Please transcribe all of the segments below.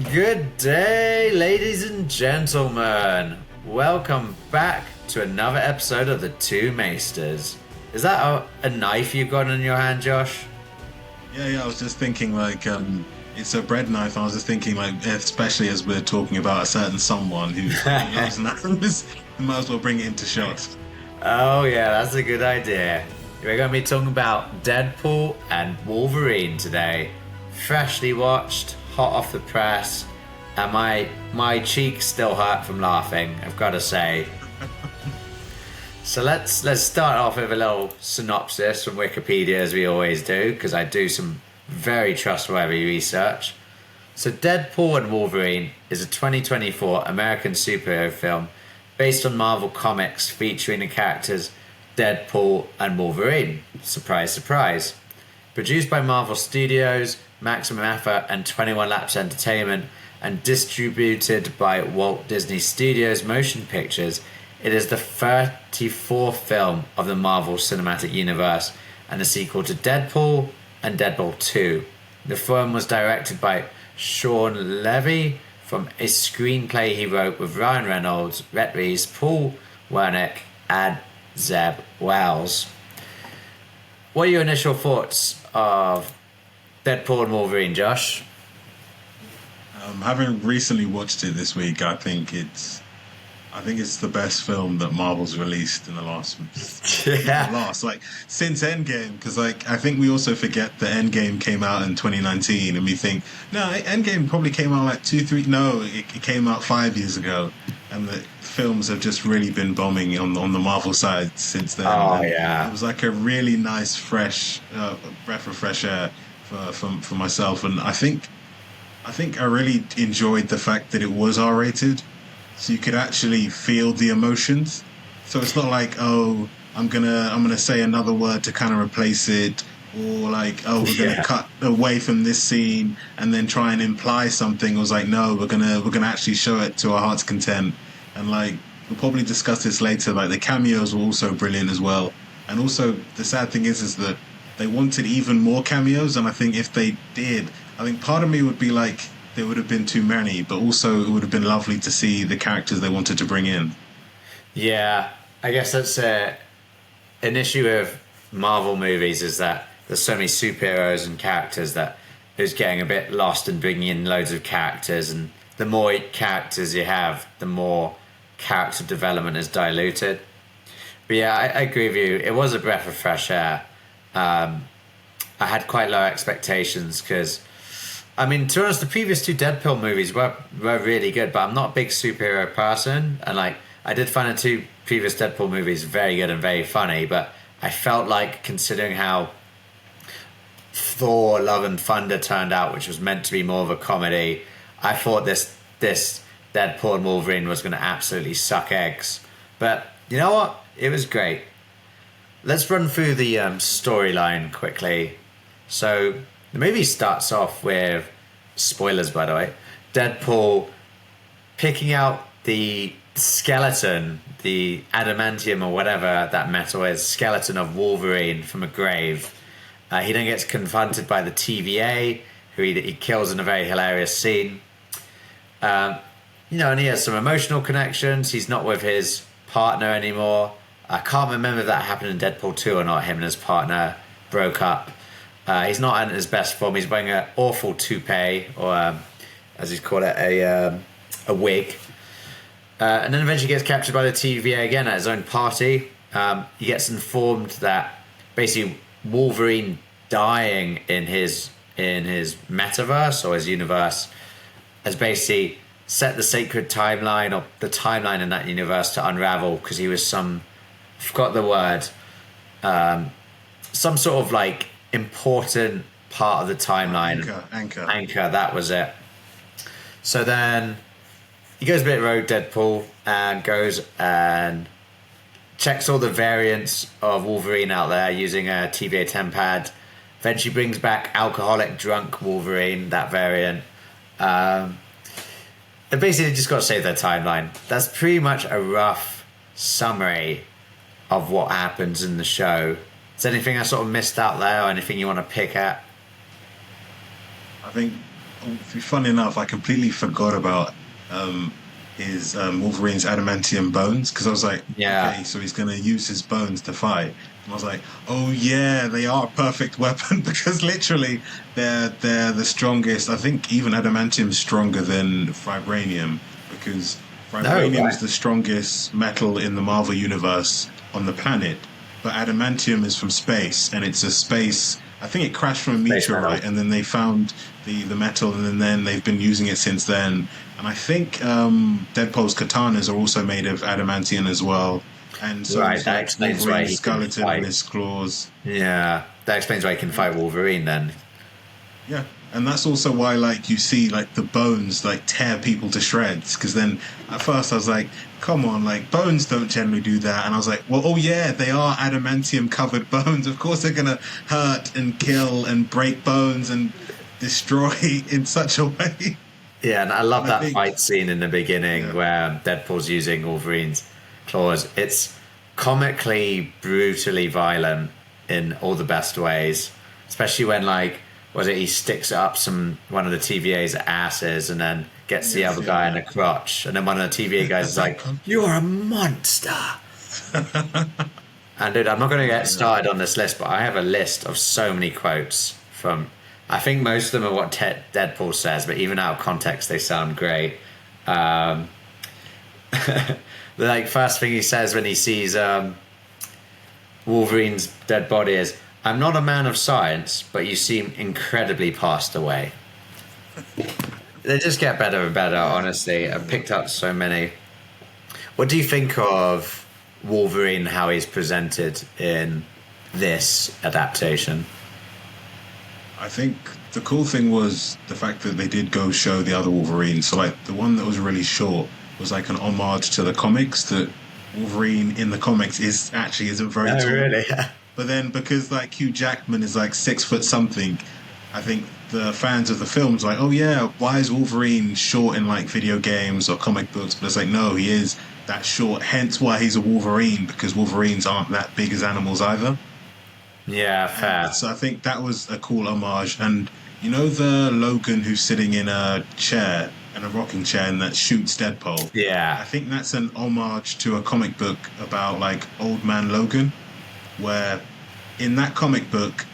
Good day, ladies and gentlemen. Welcome back to another episode of the Two Maesters. Is that a knife you've got in your hand, Josh? Yeah. I was just thinking it's a bread knife. I was just thinking especially as we're talking about a certain someone who loves knives, we might as well bring it into shots. Oh, yeah, that's a good idea. We're going to be talking about Deadpool and Wolverine today. Freshly watched, hot off the press, and my cheeks still hurt from laughing, I've got to say. So let's start off with a little synopsis from Wikipedia, as we always do, because I do some very trustworthy research. So Deadpool and Wolverine is a 2024 American superhero film based on Marvel Comics featuring the characters Deadpool and Wolverine. Surprise, surprise. Produced by Marvel Studios, Maximum Effort and 21 Laps Entertainment, and distributed by Walt Disney Studios Motion Pictures, it is the 34th film of the Marvel Cinematic Universe and a sequel to Deadpool and Deadpool 2. The film was directed by Sean Levy from a screenplay he wrote with Ryan Reynolds, Rhett Reese, Paul Wernick, and Zeb Wells. What are your initial thoughts of Deadpool and Wolverine, Josh? Having recently watched it this week, I think it's the best film that Marvel's released in the last since Endgame. Because I think we also forget that Endgame came out in 2019, and we think no, Endgame probably came out like 2-3. No, it came out 5 years ago, and the films have just really been bombing on the Marvel side since then. Oh, yeah. It was like a really nice, fresh breath of fresh air for myself, and I think I really enjoyed the fact that it was R-rated, so you could actually feel the emotions. So it's not like, oh, I'm gonna say another word to kind of replace it, or like, oh, we're gonna cut away from this scene and then try and imply something. It was like, no, we're gonna actually show it to our heart's content. And like, we'll probably discuss this later. Like, the cameos were also brilliant as well. And also, the sad thing is that they wanted even more cameos, and I think if they did, I think part of me would be like, there would have been too many, but also it would have been lovely to see the characters they wanted to bring in. Yeah, I guess that's an issue with Marvel movies, is that there's so many superheroes and characters that it's getting a bit lost in bringing in loads of characters, and the more characters you have, the more character development is diluted. But yeah, I agree with you. It was a breath of fresh air. I had quite low expectations because, I mean, to be honest, the previous two Deadpool movies were really good, but I'm not a big superhero person, and like, I did find the two previous Deadpool movies very good and very funny, but I felt like, considering how Thor: Love and Thunder turned out, which was meant to be more of a comedy, I thought this Deadpool and Wolverine was going to absolutely suck eggs. But you know what? It was great. Let's run through the storyline quickly. So the movie starts off with, spoilers by the way, Deadpool picking out the skeleton, the adamantium or whatever that metal is, skeleton of Wolverine from a grave. He then gets confronted by the TVA, who he kills in a very hilarious scene. And he has some emotional connections. He's not with his partner anymore. I can't remember if that happened in Deadpool 2 or not. Him and his partner broke up. He's not in his best form. He's wearing an awful toupee, or as he's called it, a wig. And then eventually gets captured by the TVA again at his own party. He gets informed that basically Wolverine dying in his metaverse or his universe has basically set the sacred timeline, or the timeline in that universe, to unravel, because he was I forgot the word, some sort of like important part of the timeline. Anchor, that was it. So then he goes a bit rogue, Deadpool, and goes and checks all the variants of Wolverine out there using a TVA tempad. Eventually brings back alcoholic drunk Wolverine, that variant. And basically just got to save their timeline. That's pretty much a rough summary of what happens in the show. Is there anything I sort of missed out there, or anything you want to pick at? I think Funny enough, I completely forgot about um, his Wolverine's adamantium bones because I was like, Yeah. okay, so he's going to use his bones to fight. And I was like, oh yeah, they are a perfect weapon because literally they're the strongest. I think even adamantium's stronger than vibranium because No, vibranium's right. the strongest metal in the Marvel universe on the planet, but adamantium is from space and it's a space. I think it crashed from a Space meteorite, metal. and then they found the metal, and then they've been using it since then. And I think Deadpool's katanas are also made of adamantium as well, and so Right, is that like explains why Wolverine's he can skeleton and fight. his claws. Yeah, that explains why he can fight Wolverine then. Yeah, and that's also why like you see like the bones like tear people to shreds. Because then at first I was like, come on, like bones don't generally do that, and I was like, well, oh yeah, they are adamantium covered bones. Of course they're gonna hurt and kill and break bones and destroy in such a way. Yeah, and I And love I that think, fight scene in the beginning yeah, where Deadpool's using Wolverine's claws. It's comically, brutally violent in all the best ways. Especially when, like, was it he sticks up one of the TVA's asses and then gets the yes, other guy in the yeah, crotch, and then one of the TVA guys is like, "You're a monster." And dude, I'm not going to get yeah. started on this list, but I have a list of so many quotes from. I think most of them are what Deadpool says, but even out of context, they sound great. Um, the like first thing he says when he sees Wolverine's dead body is, "I'm not a man of science, but you seem incredibly passed away." They just get better and better. Honestly, I've picked up so many. What do you think of Wolverine? How he's presented in this adaptation? I think the cool thing was the fact that they did go show the other Wolverine. So like the one that was really short was like an homage to the comics that Wolverine in the comics is actually isn't very Oh, tall. really? But then because like Hugh Jackman is like 6 foot something, I think the fans of the films like, oh yeah, why is Wolverine short in like video games or comic books? But it's like no, he is that short. Hence why he's a Wolverine because Wolverines aren't that big as animals either. Yeah, And fair. so I think that was a cool homage. And you know the Logan who's sitting in a chair, in a rocking chair, and that shoots Deadpool. I Yeah. think that's an homage to a comic book about like Old Man Logan, where in that comic book,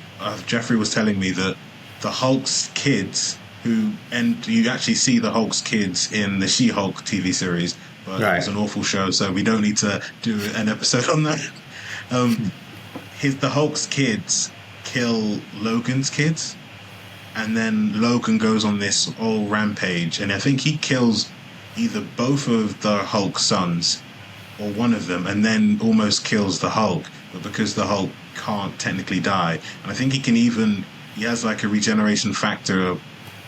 Jeffrey was telling me that the Hulk's kids, and you actually see the Hulk's kids in the She-Hulk TV series, but it was Right. an awful show, so we don't need to do an episode on that. Um, the Hulk's kids kill Logan's kids, and then Logan goes on this whole rampage, and I think he kills either both of the Hulk sons or one of them, and then almost kills the Hulk. But because the Hulk can't technically die, and I think he has like a regeneration factor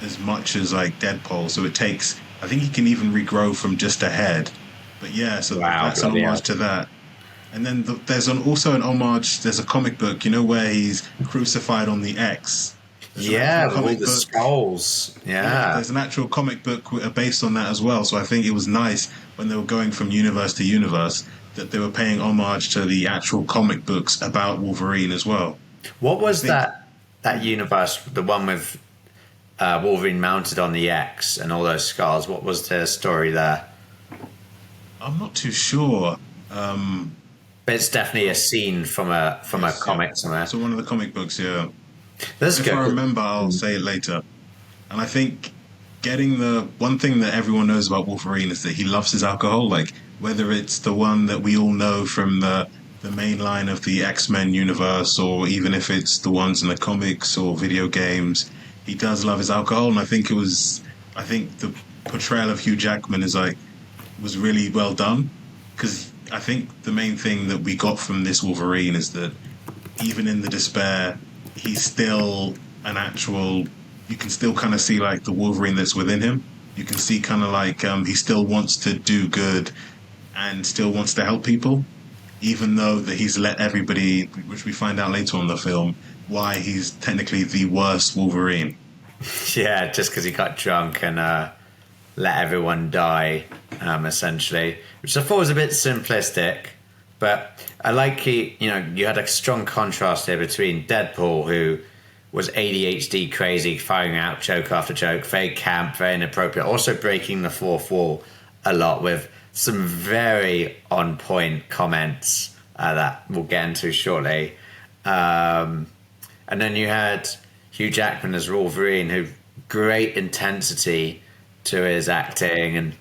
as much as like Deadpool, so it takes. I think he can even regrow from just a head. But yeah, so Wow. that's an Bloody hell. homage to that. And then also an homage. There's a comic book, where he's crucified on the X. There's an actual Yeah, with all comic the book. skulls. Yeah, Yeah. there's an actual comic book based on that as well. So I think it was nice when they were going from universe to universe that they were paying homage to the actual comic books about Wolverine as well. What And I was think that universe? The one with Wolverine mounted on the X and all those skulls. What was the story there? I'm not too sure. But it's definitely a scene from a Yes, yeah. comic somewhere. So one of the comic books, yeah. That's If I good. remember, I'll say it later. And I think getting the one thing that everyone knows about Wolverine is that he loves his alcohol. Like whether it's the one that we all know from the main line of the X-Men universe, or even if it's the ones in the comics or video games, he does love his alcohol. And I think the portrayal of Hugh Jackman was really well done because I think the main thing that we got from this Wolverine is that even in the despair, he's still an actual. You can still kind of see like the Wolverine that's within him. You can see kind of like he still wants to do good and still wants to help people, even though that he's let everybody, which we find out later on in the film, why he's technically the worst Wolverine. Yeah, just because he got drunk and let everyone die, essentially, which I thought was a bit simplistic. But I like you had a strong contrast here between Deadpool, who was ADHD crazy, firing out joke after joke, very camp, very inappropriate, also breaking the fourth wall a lot with some very on point comments that we'll get into shortly. And then you had Hugh Jackman as Wolverine, who great intensity to his acting and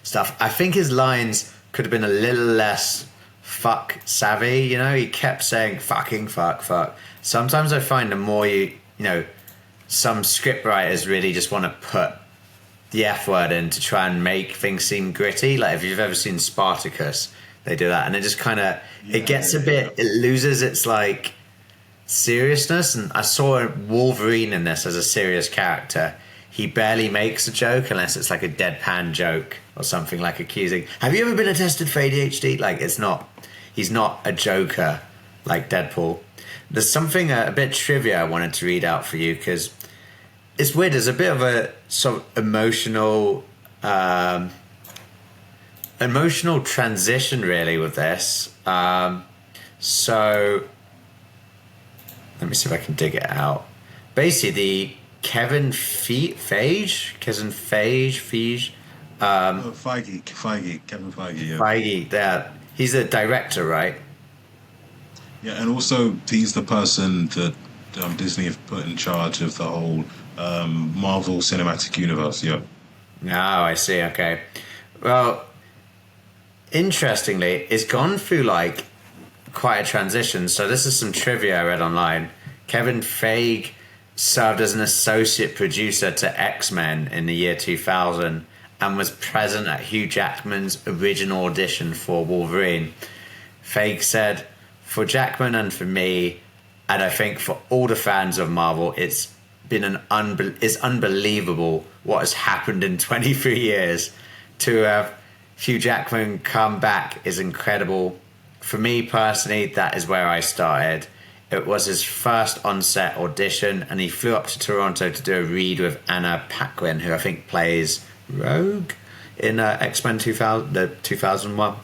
stuff. I think his lines could have been a little less fuck savvy, you know. He kept saying fucking fuck. Sometimes I find the more you know, some script writers really just want to put the F word in to try and make things seem gritty. Like if you've ever seen Spartacus, they do that, and it just kind of it gets a bit, it loses its like seriousness. And I saw Wolverine in this as a serious character. He barely makes a joke unless it's like a deadpan joke or something, like accusing, have you ever been tested for ADHD? Like he's not a joker like Deadpool. There's something a bit trivia I wanted to read out for you because it's weird. There's a bit of a sort of emotional transition really with this. So let me see if I can dig it out. Basically, the Kevin Feige. Kevin Feige, yeah. Feige, yeah. He's the director, right? Yeah, and also he's the person that Disney have put in charge of the whole Marvel Cinematic Universe, yeah. Oh, I see, okay. Well, interestingly, it's gone through like quite a transition. So this is some trivia I read online. Kevin Feige served as an associate producer to X-Men in the year 2000 and was present at Hugh Jackman's original audition for Wolverine. Feige said, for Jackman and for me, and I think for all the fans of Marvel, it's been it's unbelievable what has happened in 23 years. To have Hugh Jackman come back is incredible. For me personally, that is where I started. It was his first on-set audition, and he flew up to Toronto to do a read with Anna Paquin, who I think plays Rogue in X-Men 2001.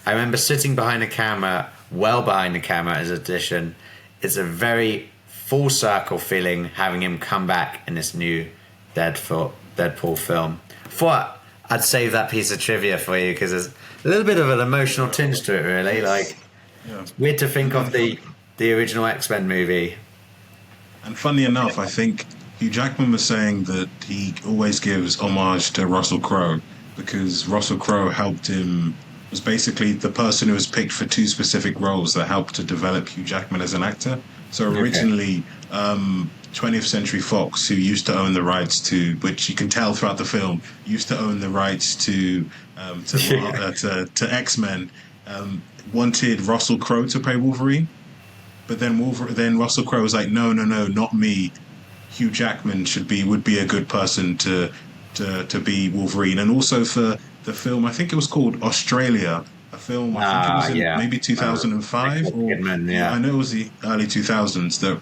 I remember sitting behind the camera, well behind the camera as an audition. It's a very full circle feeling having him come back in this new Deadpool film. Thought I'd save that piece of trivia for you because there's a little bit of an emotional tinge to it, really. Like, it's weird to think of the original X-Men movie. And funny enough, I think Hugh Jackman was saying that he always gives homage to Russell Crowe because Russell Crowe helped him, was basically the person who was picked for two specific roles that helped to develop Hugh Jackman as an actor. So originally, 20th Century Fox, who used to own the rights to, which you can tell throughout the film, used to own the rights to X-Men, wanted Russell Crowe to play Wolverine. But then Russell Crowe was like, no, not me. Hugh Jackman would be a good person to be Wolverine. And also for the film, I think it was called Australia, a film, I think it was in maybe 2005. I know it was the early 2000s that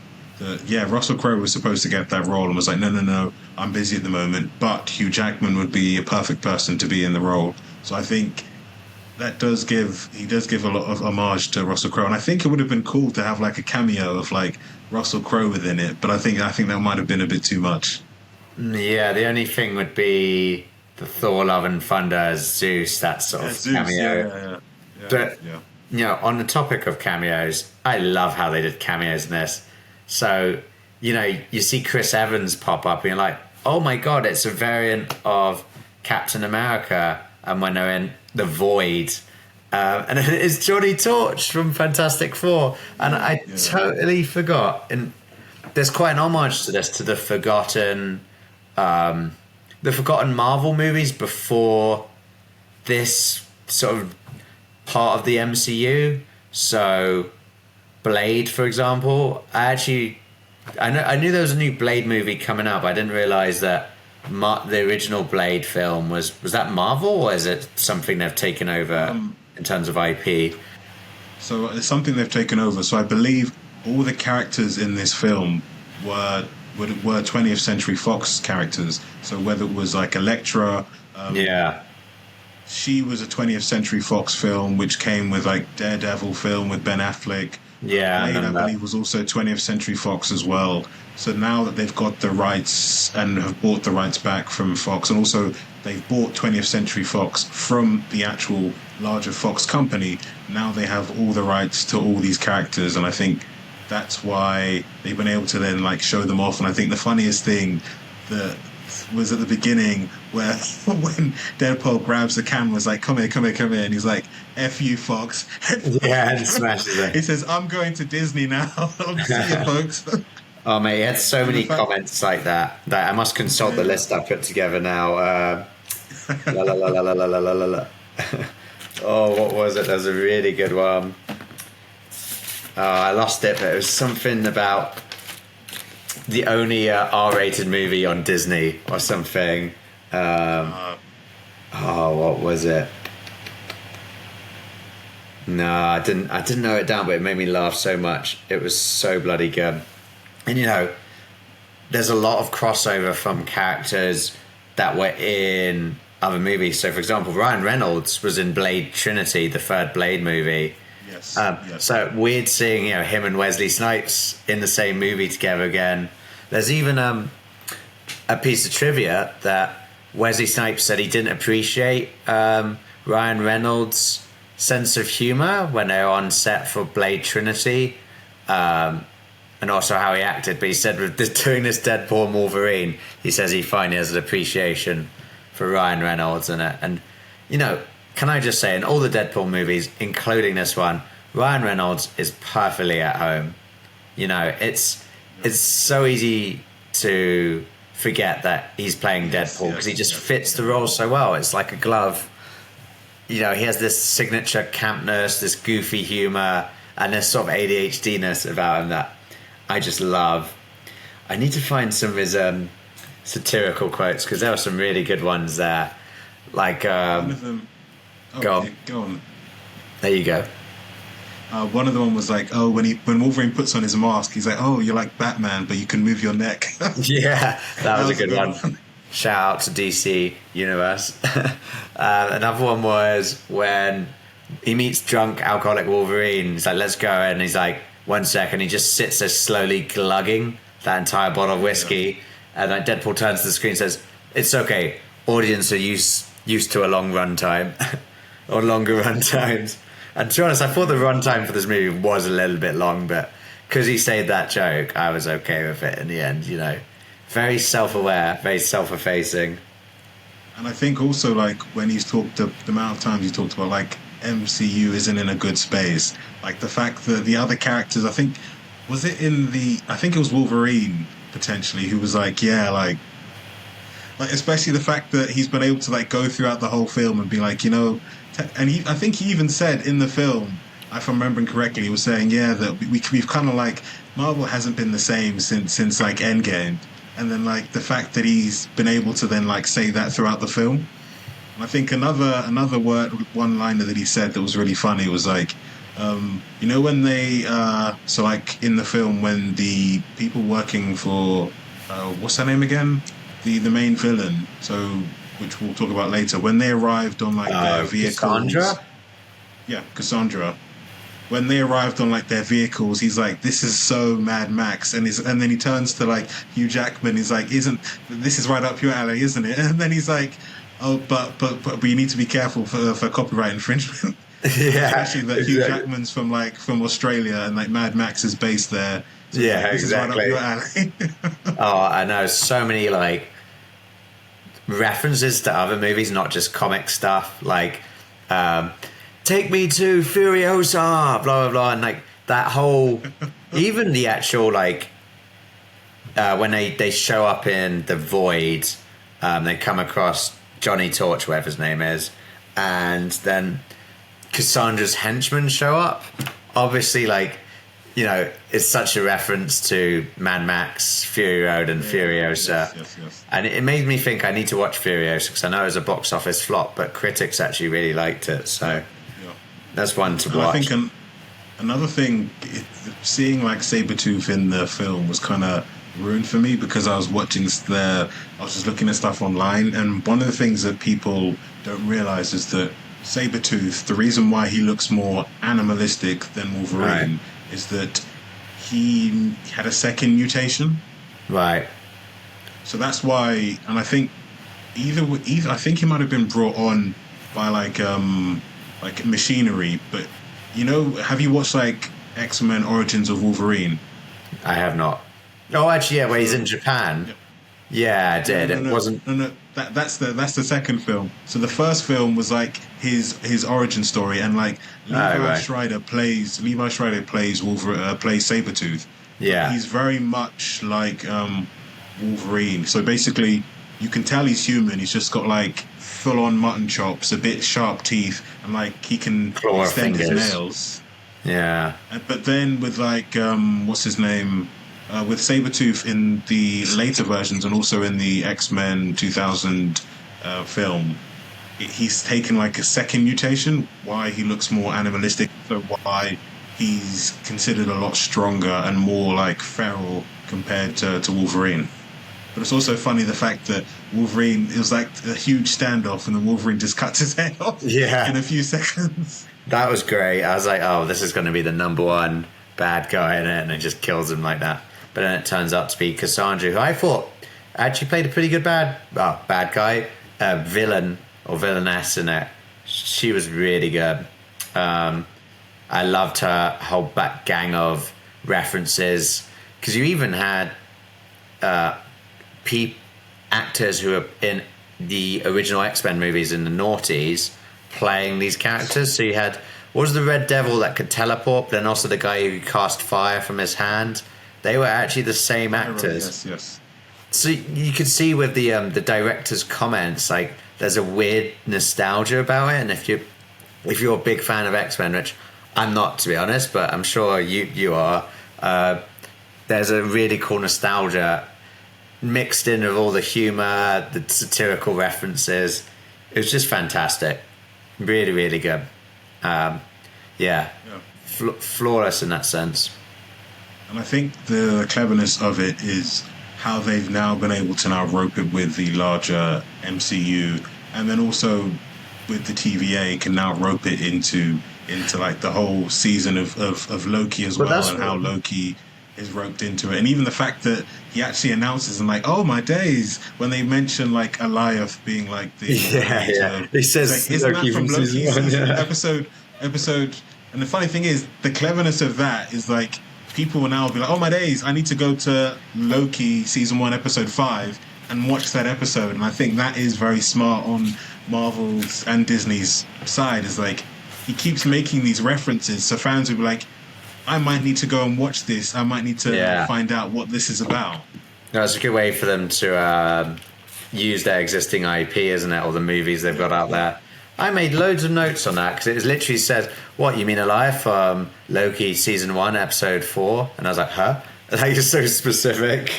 Russell Crowe was supposed to get that role and was like, no, I'm busy at the moment. But Hugh Jackman would be a perfect person to be in the role. So I think that does give a lot of homage to Russell Crowe, and I think it would have been cool to have like a cameo of like Russell Crowe within it, but I think that might have been a bit too much. Yeah, the only thing would be the Thor: Love and Thunder as Zeus, that sort of Zeus, cameo. But you know, on the topic of cameos, I love how they did cameos in this. So you know, you see Chris Evans pop up, and you're like, oh my god, it's a variant of Captain America, and when they're in the Void, and it's Johnny Torch from Fantastic Four, and I totally forgot. And there's quite an homage to this, to the forgotten Marvel movies before this sort of part of the MCU. So Blade, for example, I knew there was a new Blade movie coming out, but I didn't realize that the original Blade film was that Marvel, or is it something they've taken over in terms of IP? So it's something they've taken over. So I believe all the characters in this film were 20th Century Fox characters. So whether it was like Elektra, she was a 20th Century Fox film, which came with like Daredevil film with Ben Affleck. Yeah, I Blade, I remember. believe, was also 20th Century Fox as well. So now that they've got the rights and have bought the rights back from Fox, and also they've bought 20th Century Fox from the actual larger Fox company, now they have all the rights to all these characters, and I think that's why they've been able to then like show them off. And I think the funniest thing that was at the beginning where when Deadpool grabs the camera, was like, come here, come here, come here, and he's like, F you, Fox. Yeah, and smashes it. He says, I'm going to Disney now. See you, folks. Oh mate, he had so many fact- comments like that. That I must consult the list I put together now. La la la la la la la la la. Oh, what was it? There's a really good one. Oh, I lost it, but it was something about the only R-rated movie on Disney or something. Oh, what was it? No, I didn't know it down, but it made me laugh so much. It was so bloody good. And you know, there's a lot of crossover from characters that were in other movies. So, for example, Ryan Reynolds was in Blade Trinity, the third Blade movie. Yes. Yes. So weird seeing him and Wesley Snipes in the same movie together again. There's even a piece of trivia that Wesley Snipes said he didn't appreciate Ryan Reynolds' sense of humor when they were on set for Blade Trinity, and also how he acted. But he said with doing this Deadpool and Wolverine, he says he finally has an appreciation for Ryan Reynolds in it. And can I just say, in all the Deadpool movies, including this one, Ryan Reynolds is perfectly at home. It's so easy to forget that he's playing Deadpool because he just fits the role so well. It's like a glove. He has this signature campness, this goofy humor, and this sort of ADHD-ness about him that I just love. I need to find some of his satirical quotes because there are some really good ones there. Like, one of them. Oh, go on. There you go. One of them was like, when Wolverine puts on his mask, he's like, oh, you're like Batman, but you can move your neck. Yeah, that was a good one. Shout out to DC Universe. Another one was when he meets drunk alcoholic Wolverine. He's like, let's go. And he's like, 1 second. He just sits there slowly glugging that entire bottle of whiskey. Yeah. And like Deadpool turns to the screen and says, it's okay. Audience are used to a long run time or longer run times. And to be honest, I thought the run time for this movie was a little bit long, but because he said that joke, I was okay with it in the end, Very self-aware, very self-effacing. And I think also, like, when he's talked, the amount of times he talked about, like, MCU isn't in a good space. Like, the fact that the other characters, I think it was Wolverine, potentially, who was like, yeah, like, especially the fact that he's been able to, like, go throughout the whole film and be like, and I think he even said in the film, if I'm remembering correctly, he was saying, yeah, that we've kind of, like, Marvel hasn't been the same since like, Endgame. And then, like, the fact that he's been able to then, like, say that throughout the film. And I think another one-liner that he said that was really funny was, like, when they... so, like, in the film, when the people working for... what's her name again? The main villain, so which we'll talk about later. When they arrived on, like, their vehicles... Cassandra? Yeah, Cassandra. When they arrived on, like, their vehicles, he's like, this is so Mad Max. And then he turns to, like, Hugh Jackman. He's like, this is right up your alley, isn't it? And then he's like, oh, but you need to be careful for copyright infringement. Yeah. Especially that Hugh Jackman's from Australia and, like, Mad Max is based there. So yeah, this exactly. is right up your alley. Oh, I know. So many, like, references to other movies, not just comic stuff. Like, take me to Furiosa, blah, blah, blah. And, like, that whole... even the actual, like... when they show up in the Void, they come across Johnny Torch, whatever his name is, and then Cassandra's henchmen show up. Obviously, like, it's such a reference to Mad Max, Fury Road, and Furiosa. Yes. And it made me think I need to watch Furiosa because I know it was a box office flop, but critics actually really liked it. So that's one to watch. I think another thing, seeing, like, Sabretooth in the film was kind of ruined for me because I was just looking at stuff online, and one of the things that people don't realize is that Sabretooth, the reason why he looks more animalistic than Wolverine is that he had a second mutation. Right. So that's why, and I think either I think he might have been brought on by like machinery. But have you watched like X-Men Origins of Wolverine? I have not. Oh, actually, yeah, where he's in Japan. Yep. Yeah, I did. No, it wasn't. No. That's the second film. So the first film was like his origin story, and like Levi Schreider plays Sabretooth. Yeah, he's very much like Wolverine. So basically, you can tell he's human. He's just got like full-on mutton chops, a bit sharp teeth, and like he can extend his nails. Yeah. But then with like what's his name? With Sabretooth in the later versions and also in the X-Men 2000 film, he's taken like a second mutation, why he looks more animalistic, so why he's considered a lot stronger and more like feral compared to Wolverine. But it's also funny the fact that Wolverine, it was like a huge standoff and then Wolverine just cuts his head off in a few seconds. That was great. I was like, oh, this is going to be the number one bad guy in it, and it just kills him like that. But then it turns out to be Cassandra, who I thought actually played a pretty good bad guy, villain or villainess in it. She was really good. I loved her whole back gang of references, because you even had actors who were in the original X-Men movies in the noughties playing these characters. So you had, what was the Red Devil that could teleport, but then also the guy who cast fire from his hand? They were actually the same actors. Yes. So you could see with the director's comments, like there's a weird nostalgia about it. And if you're a big fan of X-Men, which I'm not, to be honest, but I'm sure you are, there's a really cool nostalgia mixed in with all the humor, the satirical references. It was just fantastic. Really, really good. Flawless in that sense. And I think the cleverness of it is how they've now been able to now rope it with the larger MCU, and then also with the TVA can now rope it into like the whole season of Loki as well, and how Loki is roped into it. And even the fact that he actually announces and like, oh my days, when they mention like Eliath being like the he says like, isn't Loki that from Loki season episode. And the funny thing is, the cleverness of that is like, people will now be like, oh my days, I need to go to Loki season 1 episode 5 and watch that episode. And I think that is very smart on Marvel's and Disney's side, is like he keeps making these references so fans will be like, I might need to go and watch this, I might need to find out what this is about. That's a good way for them to use their existing IP, isn't it, or the movies they've got out there. I made loads of notes on that, because it literally says, what, you mean Eliath from Loki season 1 episode 4? And I was like, huh? Like, you're so specific.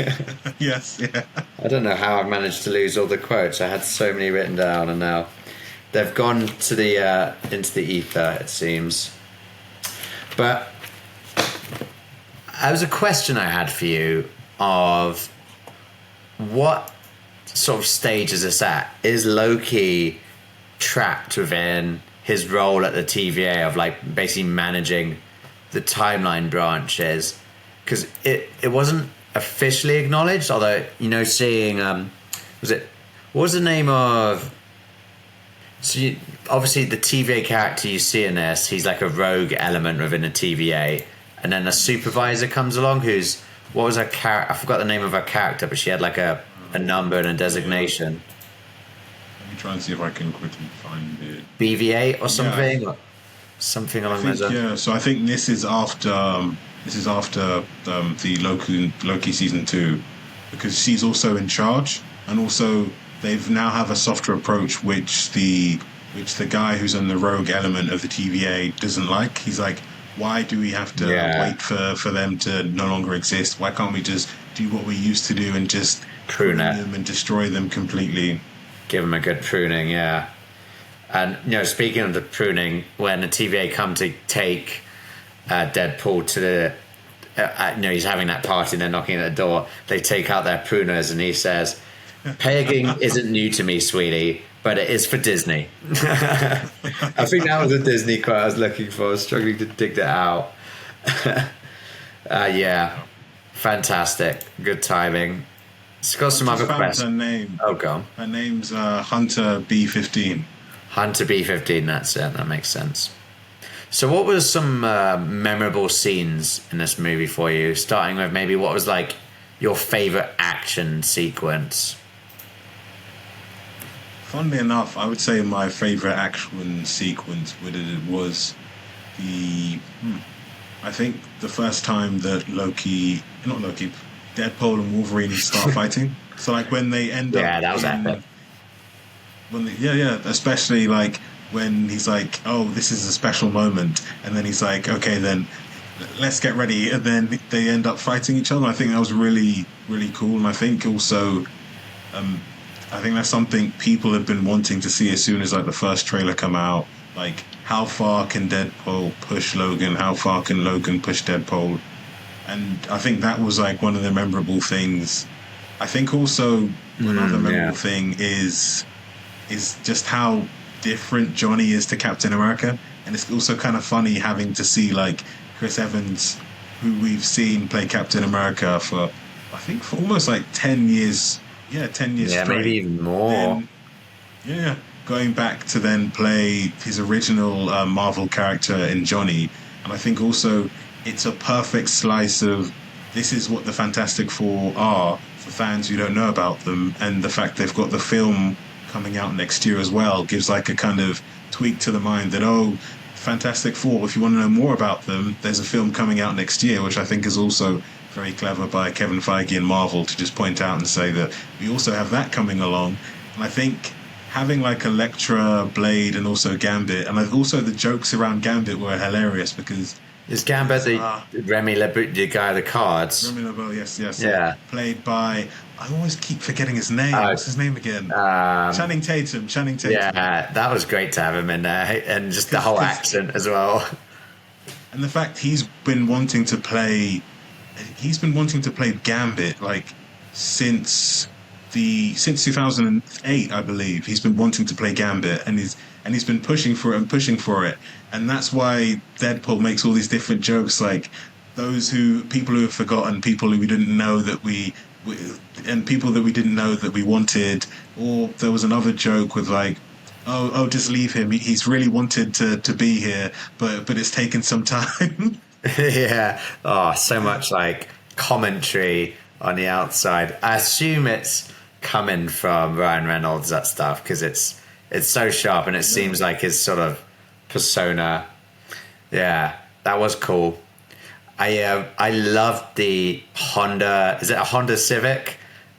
Yes, yeah. I don't know how I've managed to lose all the quotes. I had so many written down, and now they've gone to the into the ether, it seems. But there was a question I had for you of what sort of stage is this at? Is Loki trapped within his role at the TVA of like basically managing the timeline branches? Because it wasn't officially acknowledged, although, seeing what was the name of, so obviously the TVA character you see in this, he's like a rogue element within the TVA, and then a supervisor comes along who's, what was her character, I forgot the name of her character, but she had like a number and a designation. Let me try and see if I can quickly find it. BVA or something? Yeah. Or something along those lines. Yeah, so I think this is after the Loki season 2, because she's also in charge, and also they've now have a softer approach, which the guy who's in the rogue element of the TVA doesn't like. He's like, why do we have to wait for them to no longer exist? Why can't we just do what we used to do and just prune them and destroy them completely? Give them a good pruning, yeah. And speaking of the pruning, when the TVA come to take Deadpool to the, he's having that party and they're knocking at the door. They take out their pruners and he says, "Pegging isn't new to me, sweetie, but it is for Disney." I think that was a Disney quote I was looking for. I was struggling to dig that out. Yeah, fantastic. Good timing. It's got I've some just other found questions. her name. Oh, go on. Her name's Hunter B15. Hunter B15, that's it. That makes sense. So, what was some memorable scenes in this movie for you? Starting with maybe what was like your favorite action sequence? Funnily enough, I would say my favorite action sequence was the. I think the first time that not Loki, Deadpool and Wolverine start fighting. So like when they end up, Yeah, that was epic. especially like when he's like, "Oh, this is a special moment," and then he's like, "Okay, then let's get ready," and then they end up fighting each other. I think that was really, really cool, and I think also, I think that's something people have been wanting to see as soon as like the first trailer come out. Like, how far can Deadpool push Logan? How far can Logan push Deadpool? And I think that was like one of the memorable things. I think also another memorable thing is just how different Johnny is to Captain America, and it's also kind of funny having to see like Chris Evans, who we've seen play Captain America for I think for almost like 10 years. Yeah, 10 years Yeah, straight. maybe even more. Then, yeah, going back to then play his original Marvel character in Johnny, and I think also it's a perfect slice of this is what the Fantastic Four are for fans who don't know about them, and the fact they've got the film coming out next year as well gives like a kind of tweak to the mind that, oh, Fantastic Four, if you want to know more about them, there's a film coming out next year, which I think is also very clever by Kevin Feige and Marvel to just point out and say that we also have that coming along. And I think having like Elektra, Blade, and also Gambit, and also the jokes around Gambit were hilarious because Is Gambit the Remy LeBouf, the guy with the cards? Remy LeBeau, yes. Yeah. Played by, I always keep forgetting his name. What's his name again? Channing Tatum. Yeah, that was great to have him in there, and just the whole accent as well. And the fact he's been wanting to play Gambit like since 2008, I believe. He's been wanting to play Gambit, and he's been pushing for it, and that's why Deadpool makes all these different jokes, like people who have forgotten, people who we didn't know that and people that we didn't know that we wanted. Or there was another joke with like, oh, just leave him. He's really wanted to be here, but it's taken some time. Yeah. Oh, so much like commentary on the outside. I assume it's coming from Ryan Reynolds, that stuff, because it's so sharp, and it seems like his sort of persona. Yeah, that was cool. I loved the Honda. Is it a Honda Civic?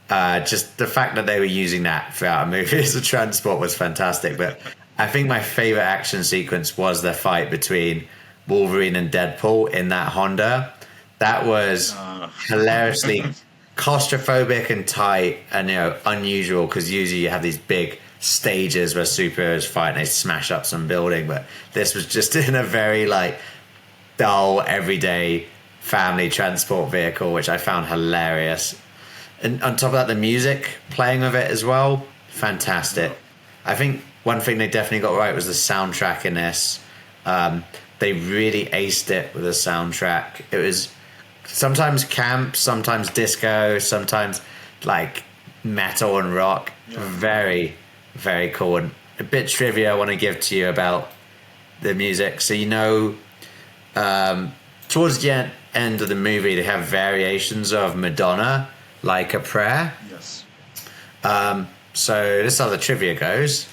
Just the fact that they were using that throughout a movie as a transport was fantastic. But I think my favorite action sequence was the fight between Wolverine and Deadpool in that Honda. That was hilariously claustrophobic and tight, and unusual, because usually you have these big stages where superheroes fight and they smash up some building, but this was just in a very like dull, everyday family transport vehicle, which I found hilarious. And on top of that, the music playing with it as well, fantastic. I think one thing they definitely got right was the soundtrack in this. They really aced it with the soundtrack. It was sometimes camp, sometimes disco, sometimes like metal and rock. Very, very cool. And a bit trivia I want to give to you about the music. So towards the end of the movie, they have variations of Madonna, Like a Prayer. Yes. So this is how the trivia goes.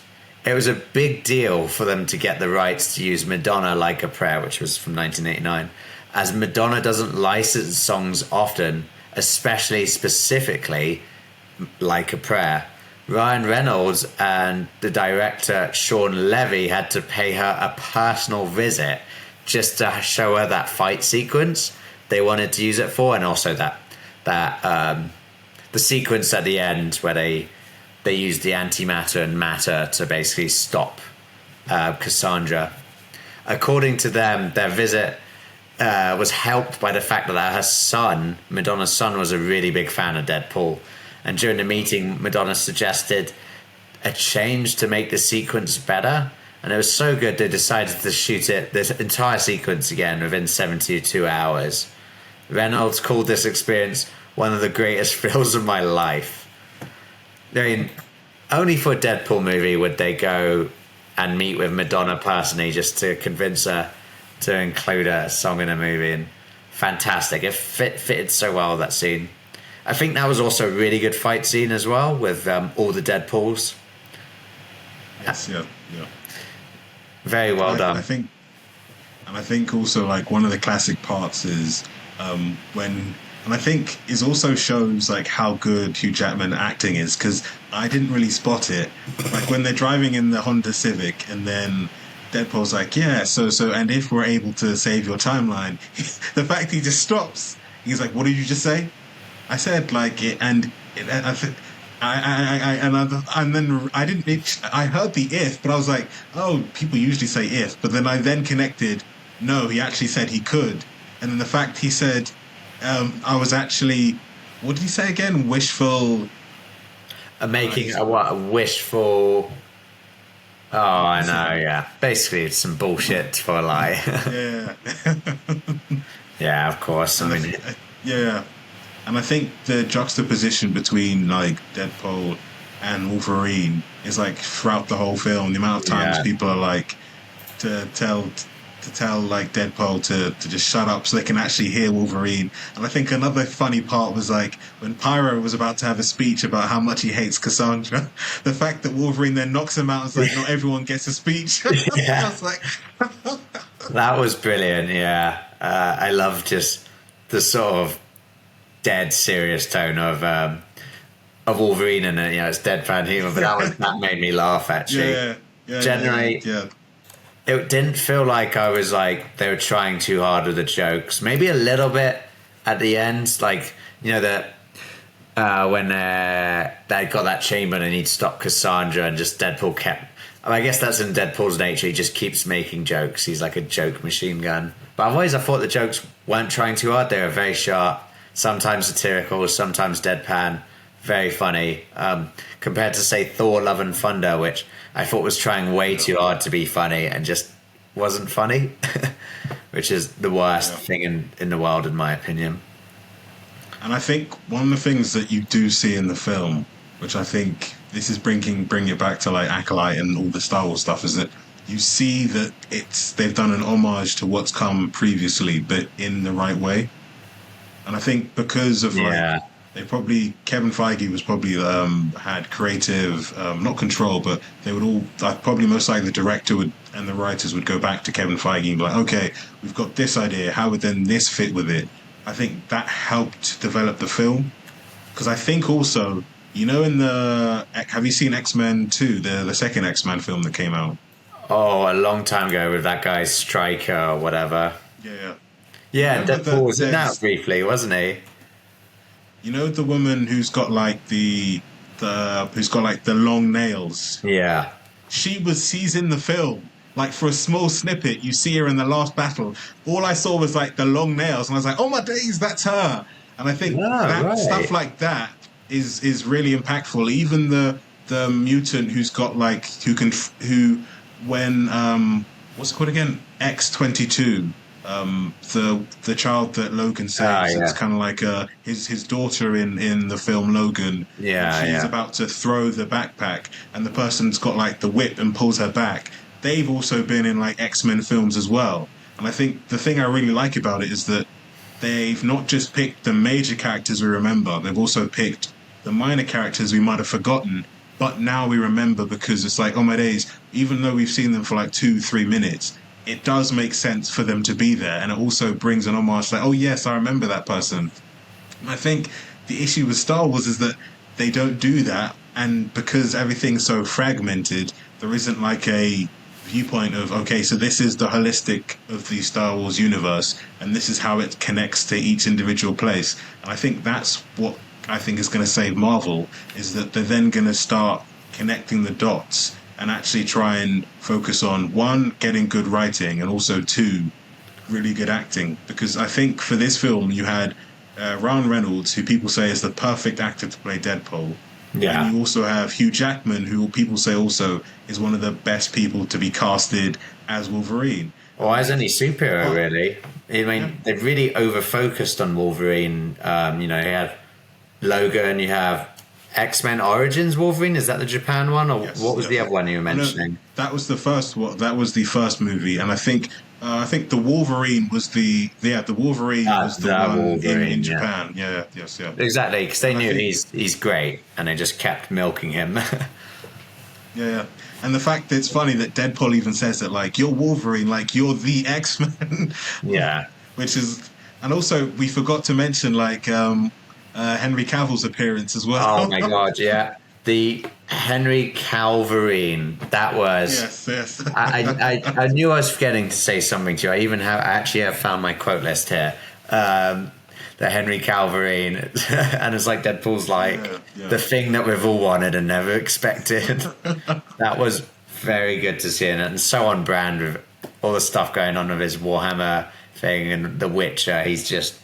It was a big deal for them to get the rights to use Madonna, Like a Prayer, which was from 1989, as Madonna doesn't license songs often, especially specifically Like a Prayer. Ryan Reynolds and the director Sean Levy had to pay her a personal visit just to show her that fight sequence they wanted to use it for, and also that the sequence at the end where they used the antimatter and matter to basically stop Cassandra. According to them, their visit was helped by the fact that her son, Madonna's son, was a really big fan of Deadpool. And during the meeting, Madonna suggested a change to make the sequence better. And it was so good, they decided to shoot this entire sequence again within 72 hours. Reynolds called this experience one of the greatest thrills of my life. I mean, only for a Deadpool movie would they go and meet with Madonna personally just to convince her to include a song in a movie. And fantastic. It fitted so well, that scene. I think that was also a really good fight scene as well with all the Deadpools. Yes, yeah. Very well done. I think also like one of the classic parts is when, and I think it also shows like how good Hugh Jackman acting is, because I didn't really spot it. Like when they're driving in the Honda Civic and then Deadpool's like, yeah, so, and if we're able to save your timeline, the fact he just stops, he's like, what did you just say? I said like it, and I heard the if, but I was like, oh, people usually say if, but then I connected, no, he actually said he could, and then the fact he said, I was actually, what did he say again? Wishful. Making a wishful. Oh, I know. Yeah, basically, it's some bullshit for a lie. Yeah. Yeah, of course. I mean, yeah. And I think the juxtaposition between like Deadpool and Wolverine is like throughout the whole film. The amount of times people are like to tell like Deadpool to just shut up so they can actually hear Wolverine. And I think another funny part was like when Pyro was about to have a speech about how much he hates Cassandra, the fact that Wolverine then knocks him out is like not everyone gets a speech. Yeah. I was like, that was brilliant. Yeah, I love just the sort of dead serious tone of Wolverine, and it's deadpan humor, but that made me laugh actually. Generally, it didn't feel like I was like they were trying too hard with the jokes. Maybe a little bit at the end, like that when they got that chamber and he'd stop Cassandra, and just Deadpool kept. I guess that's in Deadpool's nature. He just keeps making jokes. He's like a joke machine gun. But otherwise, I thought the jokes weren't trying too hard. They were very sharp. Sometimes satirical, sometimes deadpan, very funny. Compared to, say, Thor: Love and Thunder, which I thought was trying way too hard to be funny and just wasn't funny, which is the worst thing in the world, in my opinion. And I think one of the things that you do see in the film, which I think this is bring it back to like Acolyte and all the Star Wars stuff, is that you see that they've done an homage to what's come previously, but in the right way. And I think because of Kevin Feige was probably had creative, not control, but they would all, probably most likely the director and the writers would go back to Kevin Feige and be like, okay, we've got this idea, how would then this fit with it? I think that helped develop the film. Because I think also, have you seen X-Men 2, the second X-Men film that came out? Oh, a long time ago with that guy Stryker or whatever. Yeah. Yeah, Deadpool was in that briefly, wasn't he? You know the woman who's got like the long nails? Yeah. She's in the film. Like for a small snippet, you see her in the last battle. All I saw was like the long nails, and I was like, "Oh my days, that's her!" And I think stuff like that is really impactful. Even the mutant who's got like when what's it called again? X-22. The child that Logan saves, it's kind of like his daughter in the film Logan. She's about to throw the backpack, and the person's got like the whip and pulls her back. They've also been in like X-Men films as well, and I think the thing I really like about it is that they've not just picked the major characters we remember, they've also picked the minor characters we might have forgotten, but now we remember because it's like, oh my days, even though we've seen them for like 2-3 minutes, it does make sense for them to be there, and it also brings an homage like, oh yes, I remember that person. And I think the issue with Star Wars is that they don't do that, and because everything's so fragmented, there isn't like a viewpoint of, okay, so this is the holistic of the Star Wars universe, and this is how it connects to each individual place. And I think that's what I think is going to save Marvel, is that they're then going to start connecting the dots and actually try and focus on, one, getting good writing, and also two, really good acting. Because I think for this film, you had Ryan Reynolds, who people say is the perfect actor to play Deadpool. Yeah. And you also have Hugh Jackman, who people say also is one of the best people to be casted as Wolverine. Well, as any superhero, really. I mean, they've really over-focused on Wolverine. You know, you had Logan, you have X-Men Origins Wolverine. Is that the Japan one? Or what was the other one you were mentioning? No, that was the first one. That was the first movie. And I think the Wolverine was the Wolverine was the one Wolverine, in Japan. Yeah. Yes. Exactly, because they knew he's great, and they just kept milking him. Yeah. And the fact that it's funny that Deadpool even says that, like, you're Wolverine, like, you're the X-Men. Yeah. Which is... And also, we forgot to mention, like, Henry Cavill's appearance as well. Oh, my God, yeah. The Henry Calverine, that was... Yes. I knew I was forgetting to say something to you. I actually have found my quote list here. The Henry Calverine, and it's like Deadpool's like the thing that we've all wanted and never expected. That was very good to see, and so on brand with all the stuff going on with his Warhammer thing and The Witcher. He's just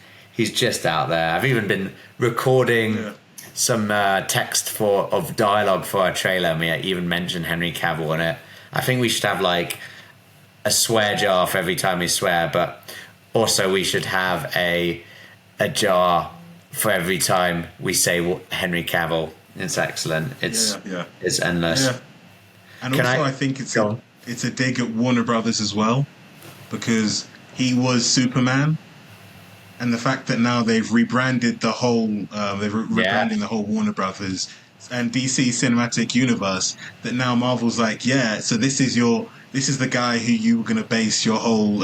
out there. I've even been recording some text of dialogue for our trailer, and we even mentioned Henry Cavill in it. I think we should have like a swear jar for every time we swear, but also we should have a jar for every time we say Henry Cavill. It's excellent. It's endless. Yeah. And I think it's a dig at Warner Brothers as well, because he was Superman, and the fact that now they've rebranded the whole rebranding the whole Warner Brothers and DC Cinematic Universe, that now Marvel's like, so this is the guy who you were going to base your whole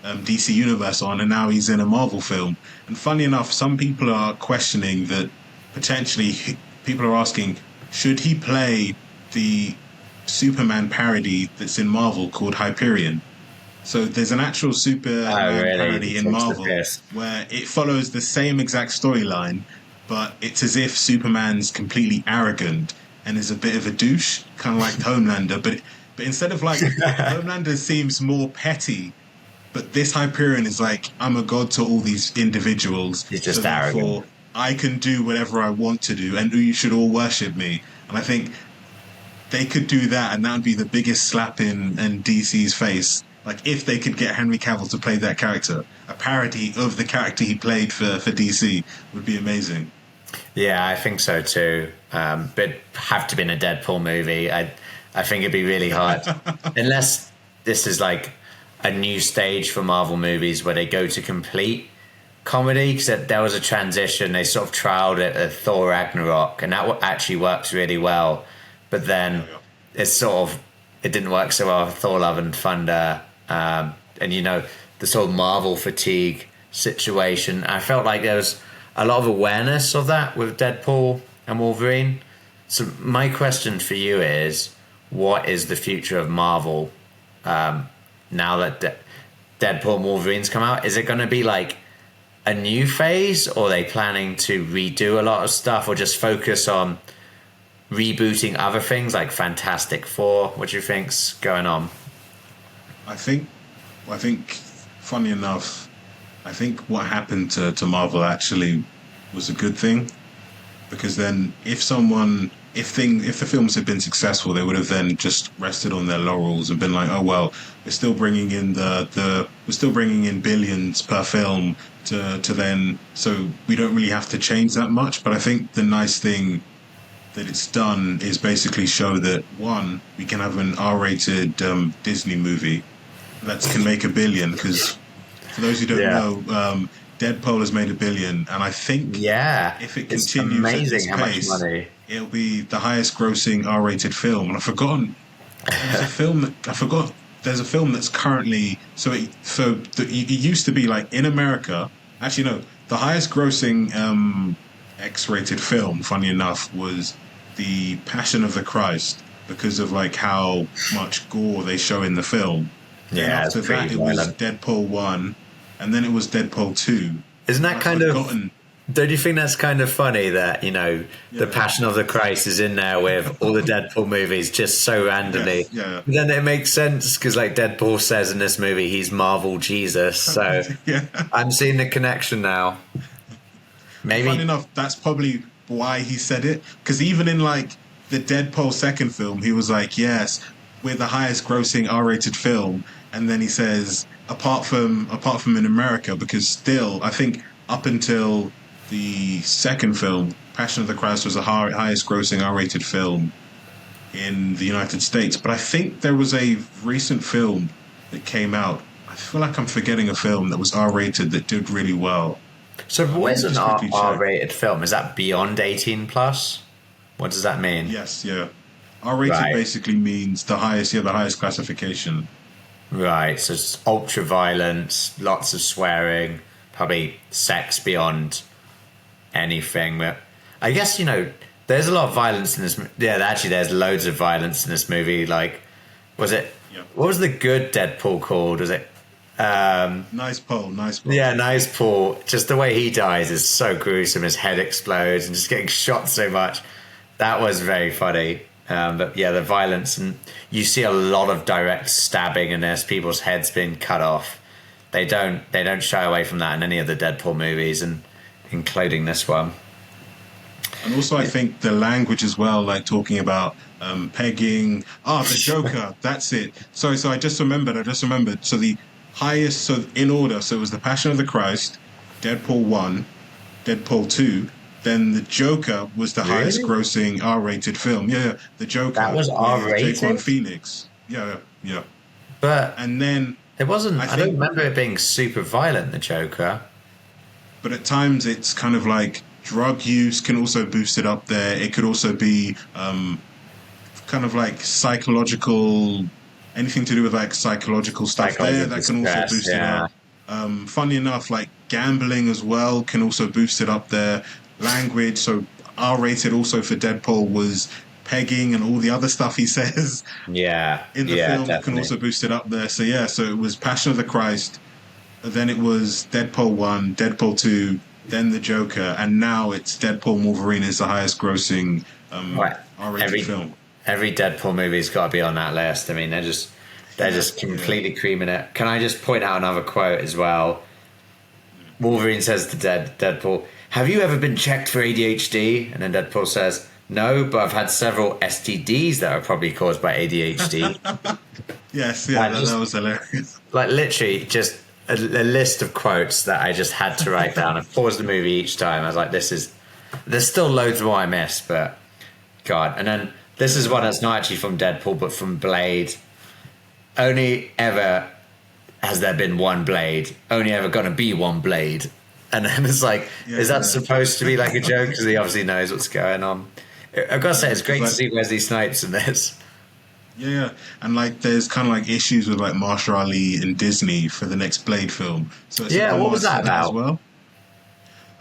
DC universe on, and now he's in a Marvel film. And funny enough, some people are questioning that potentially people are asking, should he play the Superman parody that's in Marvel called Hyperion? So there's an actual Superman parody in Marvel where it follows the same exact storyline, but it's as if Superman's completely arrogant and is a bit of a douche, kind of like Homelander, but instead of like, Homelander seems more petty, but this Hyperion is like, I'm a god to all these individuals. He's just arrogant. Therefore, I can do whatever I want to do, and you should all worship me. And I think they could do that, and that would be the biggest slap in DC's face. Like, if they could get Henry Cavill to play that character, a parody of the character he played for DC would be amazing. Yeah, I think so too. But have to be in a Deadpool movie. I think it'd be really hard. Unless this is like a new stage for Marvel movies where they go to complete comedy, because there was a transition. They sort of trialed it at Thor Ragnarok, and that actually works really well. But then it didn't work so well with Thor Love and Thunder. And, you know, the sort of Marvel fatigue situation. I felt like there was a lot of awareness of that with Deadpool and Wolverine. So my question for you is, what is the future of Marvel now that Deadpool and Wolverine's come out? Is it going to be like a new phase, or are they planning to redo a lot of stuff, or just focus on rebooting other things like Fantastic Four? What do you think's going on? I think, funny enough, I think what happened to Marvel actually was a good thing, because then if the films had been successful, they would have then just rested on their laurels and been like, oh well, we're still bringing in billions per film to then, so we don't really have to change that much. But I think the nice thing that it's done is basically show that, one, we can have an R-rated Disney movie that can make $1 billion, because for those who don't know, Deadpool has made $1 billion, and I think if it continues at this pace, it'll be the highest grossing R-rated film. And I've forgotten, there's a film that's currently, it used to be like in America, actually no, the highest grossing X-rated film, funny enough, was The Passion of the Christ, because of like how much gore they show in the film. Yeah, and after that it was Deadpool 1, and then it was Deadpool 2. Isn't that kind of... Don't you think that's kind of funny that, you know, The Passion of the Christ is in there with all the Deadpool movies just so randomly? Yeah. Then it makes sense, because like Deadpool says in this movie, he's Marvel Jesus. So I'm seeing the connection now. Maybe. Funny enough, that's probably why he said it, because even in like the Deadpool second film, he was like, yes, we're the highest grossing R-rated film, and then he says apart from in America, because still I think up until the second film, Passion of the Christ was the highest grossing R-rated film in the United States. But I think there was a recent film that came out. I feel like I'm forgetting a film that was R-rated that did really well. So what is an R-rated film? Is that beyond 18 plus? What does that mean? Yes, yeah. R-rated basically means the highest classification. Right, so it's ultra violence, lots of swearing, probably sex beyond anything. But I guess, there's a lot of violence in this. Yeah, actually, there's loads of violence in this movie. Like, what was the good Deadpool called? Was it? Nice Paul. Yeah, Nice Paul. Just the way he dies is so gruesome. His head explodes and just getting shot so much. That was very funny. But yeah, the violence, and you see a lot of direct stabbing, and there's people's heads being cut off. They don't shy away from that in any of the Deadpool movies, and including this one. And also, I think the language as well, like talking about pegging. The Joker. That's it. So I just remembered. So the highest, so in order, so it was the Passion of the Christ, Deadpool 1, Deadpool 2. Then the Joker was the highest grossing R-rated film. Yeah, the Joker. That was R-rated? Jaquan Phoenix. Yeah. And then it wasn't. I don't remember it being super violent, the Joker. But at times it's kind of like drug use can also boost it up there. It could also be kind of like psychological, anything to do with like psychological stuff there that can also boost it up. Funny enough, like gambling as well can also boost it up there. Language, so R-rated also for Deadpool was pegging and all the other stuff he says in the film definitely. Can also boost it up there. So it was Passion of the Christ, then it was Deadpool 1, Deadpool 2, then the Joker, and now it's Deadpool Wolverine is the highest grossing R-rated film. Every Deadpool movie's got to be on that list. I mean, they're just completely creaming it. Can I just point out another quote as well? Wolverine says to Deadpool, "Have you ever been checked for ADHD?" And then Deadpool says, "No, but I've had several STDs that are probably caused by ADHD." Yes, that was hilarious. Like literally just a list of quotes that I just had to write down. I paused the movie each time. I was like, there's still loads more I missed, but God. And then this is one that's not actually from Deadpool, but from Blade. Only ever has there been one Blade. Only ever gonna be one Blade. And then it's like, is that supposed to be like a joke? Because he obviously knows what's going on. I've got to say, it's great to see Wesley Snipes in this. Yeah, and like there's kind of like issues with like Mahershala Ali and Disney for the next Blade film. So it's what was that about? As well.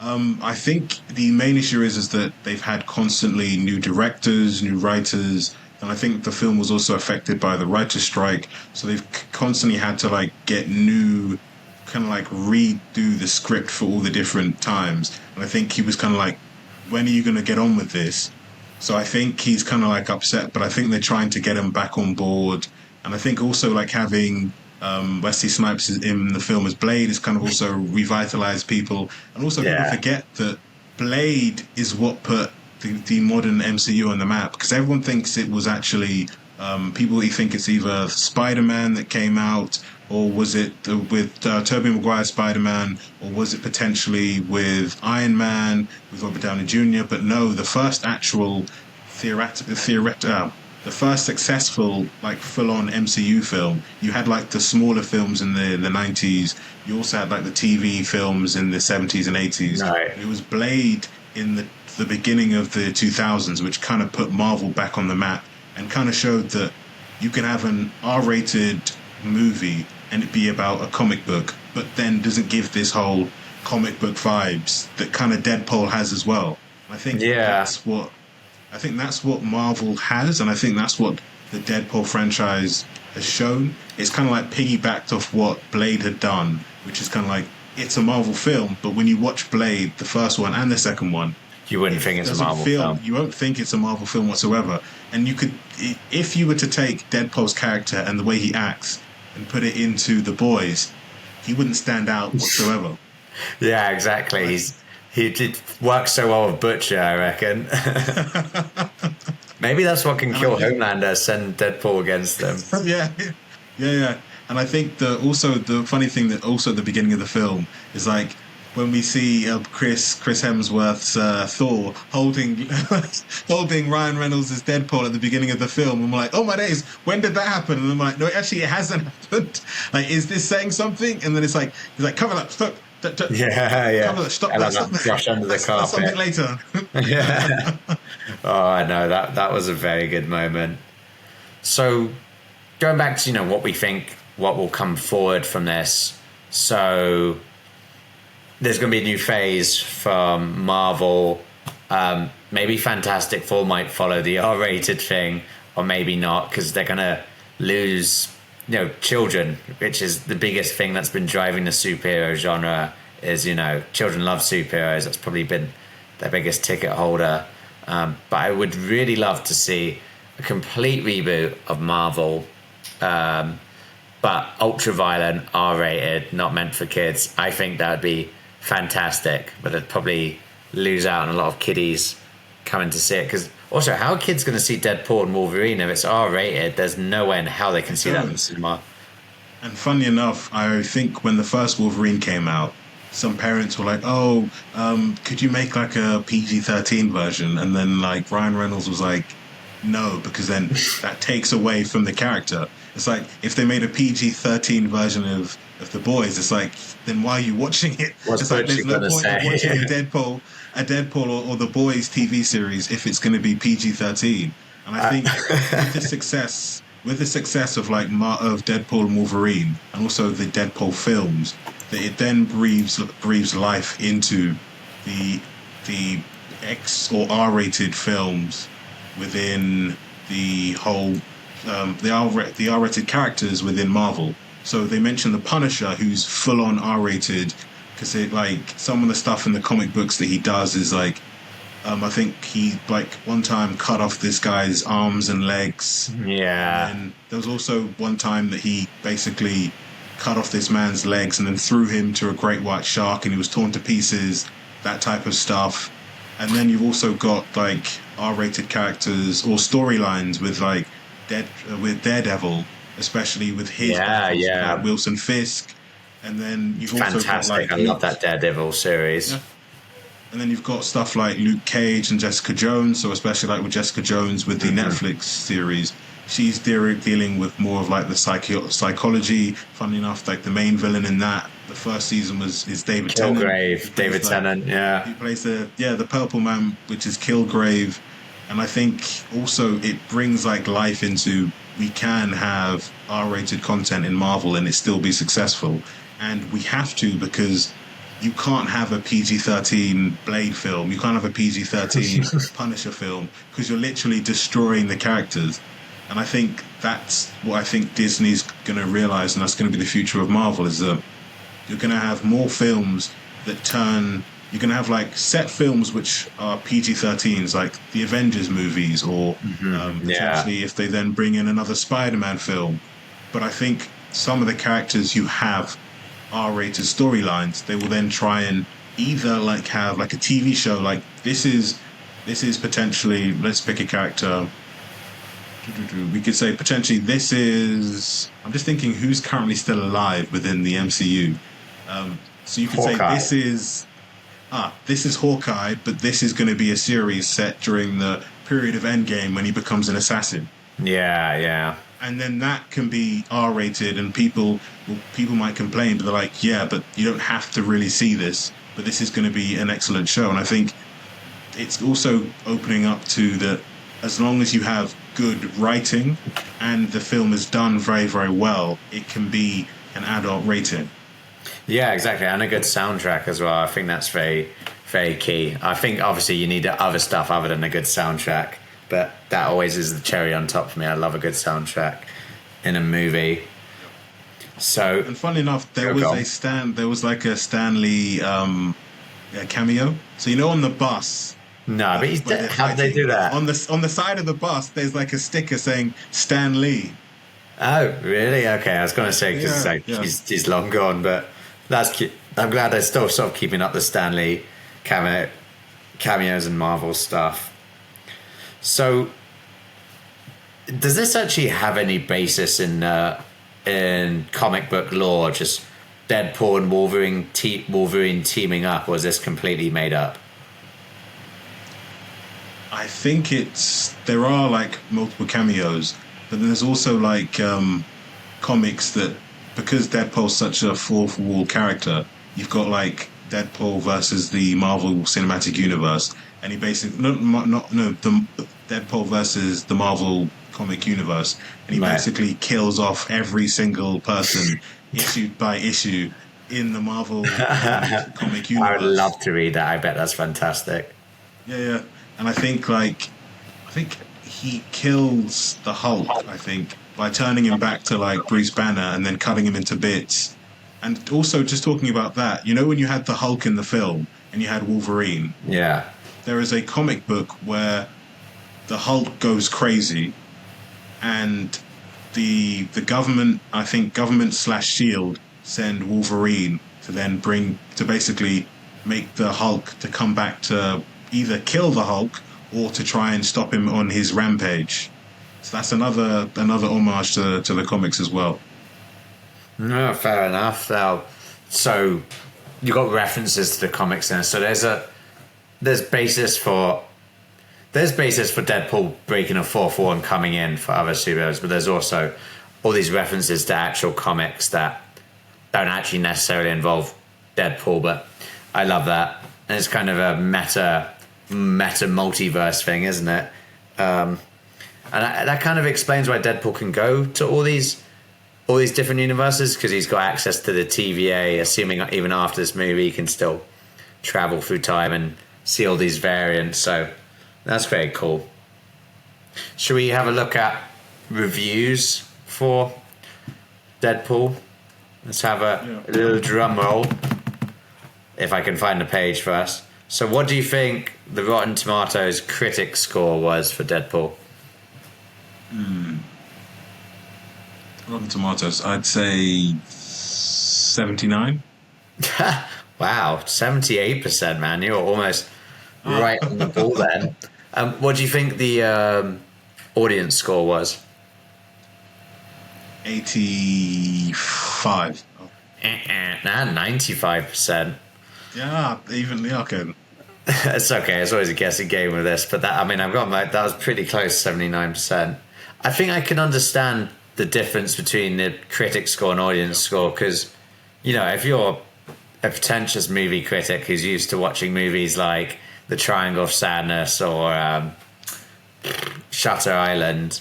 I think the main issue is that they've had constantly new directors, new writers, and I think the film was also affected by the writer's strike. So they've constantly had to like get new, kind of like redo the script for all the different times. And I think he was kind of like, when are you going to get on with this? So I think he's kind of like upset, but I think they're trying to get him back on board. And I think also like having Wesley Snipes in the film as Blade is kind of also revitalized people. And also people forget that Blade is what put the modern MCU on the map, because everyone thinks it was actually people think it's either Spider-Man that came out, or was it with Tobey Maguire's Spider-Man, or was it potentially with Iron Man, with Robert Downey Jr.? But no, the first actual the first successful, like, full-on MCU film, you had, like, the smaller films in the 90s. You also had, like, the TV films in the 70s and 80s. Right. It was Blade in the beginning of the 2000s, which kind of put Marvel back on the map and kind of showed that you can have an R-rated movie and it be about a comic book, but then doesn't give this whole comic book vibes that kind of Deadpool has as well. I think that's what Marvel has, and I think that's what the Deadpool franchise has shown. It's kind of like piggybacked off what Blade had done, which is kind of like, it's a Marvel film, but when you watch Blade, the first one and the second one, you wouldn't think it's a Marvel film. You won't think it's a Marvel film whatsoever. And you could, if you were to take Deadpool's character and the way he acts and put it into The Boys, he wouldn't stand out whatsoever. Yeah, exactly. He did work so well with Butcher, I reckon. Maybe that's what can And kill Homelander, send Deadpool against them. Yeah. And I think the funny thing that also at the beginning of the film is like when we see Chris Hemsworth's Thor holding holding Ryan Reynolds as Deadpool at the beginning of the film, and we're like, oh my days, when did that happen? And I'm like, no, actually it hasn't happened. Like, is this saying something? And then it's like he's like, cover that, stop. Yeah. Cover that, stop And that, brush under the carpet. Something later. Yeah. Oh, I know that was a very good moment. So, going back to what we think, what will come forward from this. So, there's going to be a new phase from Marvel. Maybe Fantastic Four might follow the R-rated thing, or maybe not, because they're going to lose, children, which is the biggest thing that's been driving the superhero genre. Is children love superheroes. That's probably been their biggest ticket holder. But I would really love to see a complete reboot of Marvel, but ultra-violent, R-rated, not meant for kids. I think that would be fantastic, but they'd probably lose out on a lot of kiddies coming to see it. Because also, how are kids going to see Deadpool and Wolverine if it's R-rated? There's no way in hell they can see that in the cinema. And funny enough, I think when the first Wolverine came out, some parents were like, oh, could you make like a PG-13 version? And then like Ryan Reynolds was like, no, because then that takes away from the character. It's like, if they made a PG-13 version of The Boys, it's like, then why are you watching it? It's like, there's no point in watching a Deadpool or The Boys TV series if it's going to be PG-13. And I think with the success of like of Deadpool and Wolverine, and also the Deadpool films, that it then breathes life into the X or R-rated films within the whole the R-rated characters within Marvel. So they mentioned the Punisher, who's full on R-rated, because like some of the stuff in the comic books that he does is like, I think he like one time cut off this guy's arms and legs. Yeah. And there was also one time that he basically cut off this man's legs and then threw him to a great white shark, and he was torn to pieces. That type of stuff. And then you've also got like R-rated characters or storylines with like with Daredevil, especially with his Wilson Fisk. And then you've also got like I love that Daredevil series. Yeah. And then you've got stuff like Luke Cage and Jessica Jones. So especially like with Jessica Jones with the Netflix series, she's dealing with more of like the psychology. Funnily enough, like the main villain in that, the first season is David Tennant. David Tennant, yeah. He plays the Purple Man, which is Kilgrave. And I think also it brings like life into, we can have R-rated content in Marvel and it still be successful. And we have to, because you can't have a PG-13 Blade film. You can't have a PG-13 Punisher film, because you're literally destroying the characters. And I think that's what I think Disney's going to realize, and that's going to be the future of Marvel, is that you're going to have more films that you're going to have like set films which are PG-13s, like the Avengers movies, or potentially if they then bring in another Spider-Man film. But I think some of the characters you have R-rated storylines, they will then try and either like have like a TV show, like this is potentially, let's pick a character. We could say potentially this is, I'm just thinking who's currently still alive within the MCU. So you could Hawkeye. say this is Hawkeye, but this is going to be a series set during the period of Endgame when he becomes an assassin. Yeah. And then that can be R-rated, and people might complain, but they're like, yeah, but you don't have to really see this, but this is going to be an excellent show. And I think it's also opening up to that as long as you have good writing and the film is done very, very well, it can be an adult rating. Yeah, exactly. And a good soundtrack as well. I think that's very, very key. I think obviously you need other stuff other than a good soundtrack, but that always is the cherry on top for me. I love a good soundtrack in a movie. So, and funny enough, there was like a Stan Lee cameo. So on the bus. No, but he's dead. How did they do that? On the side of the bus, there's like a sticker saying Stan Lee. Oh, really? Okay, I was going to say because he's long gone, but that's cute. I'm glad they're still sort of keeping up the Stan Lee cameos and Marvel stuff. So does this actually have any basis in comic book lore? Just Deadpool and Wolverine teaming up, or is this completely made up? I think there are like multiple cameos, but then there's also like comics that, because Deadpool's such a fourth wall character, you've got like Deadpool versus the Marvel Cinematic Universe, and he basically the Deadpool versus the Marvel comic universe, and he basically kills off every single person issue by issue in the Marvel comic universe. I would love to read that. I bet that's fantastic. Yeah. And I think he kills the Hulk, I think, by turning him back to like Bruce Banner and then cutting him into bits. And also, just talking about that, you know, when you had the Hulk in the film and you had Wolverine, yeah, there is a comic book where the Hulk goes crazy, and the government, I think government/Shield, send Wolverine to basically make the Hulk to come back to either kill the Hulk or to try and stop him on his rampage. So that's another homage to the comics as well. No, fair enough. So you got references to the comics then. So there's basis for Deadpool breaking a fourth wall and coming in for other superheroes, but there's also all these references to actual comics that don't actually necessarily involve Deadpool. But I love that, and it's kind of a meta multiverse thing, isn't it? And that kind of explains why Deadpool can go to all these different universes, because he's got access to the TVA. Assuming even after this movie, he can still travel through time and see all these variants. So that's very cool. Should we have a look at reviews for Deadpool? Let's have a little drum roll, if I can find the page first. So what do you think the Rotten Tomatoes critic score was for Deadpool? Rotten Tomatoes, I'd say 79. Wow, 78%, man. You're almost right on the ball then. What do you think the audience score was? 85. Nah, 95%. Yeah, okay. It's okay. It's always a guessing game with this, but that was pretty close, 79%. I think I can understand the difference between the critic score and audience score, because, you know, if you're a pretentious movie critic who's used to watching movies like The Triangle of Sadness or Shutter Island,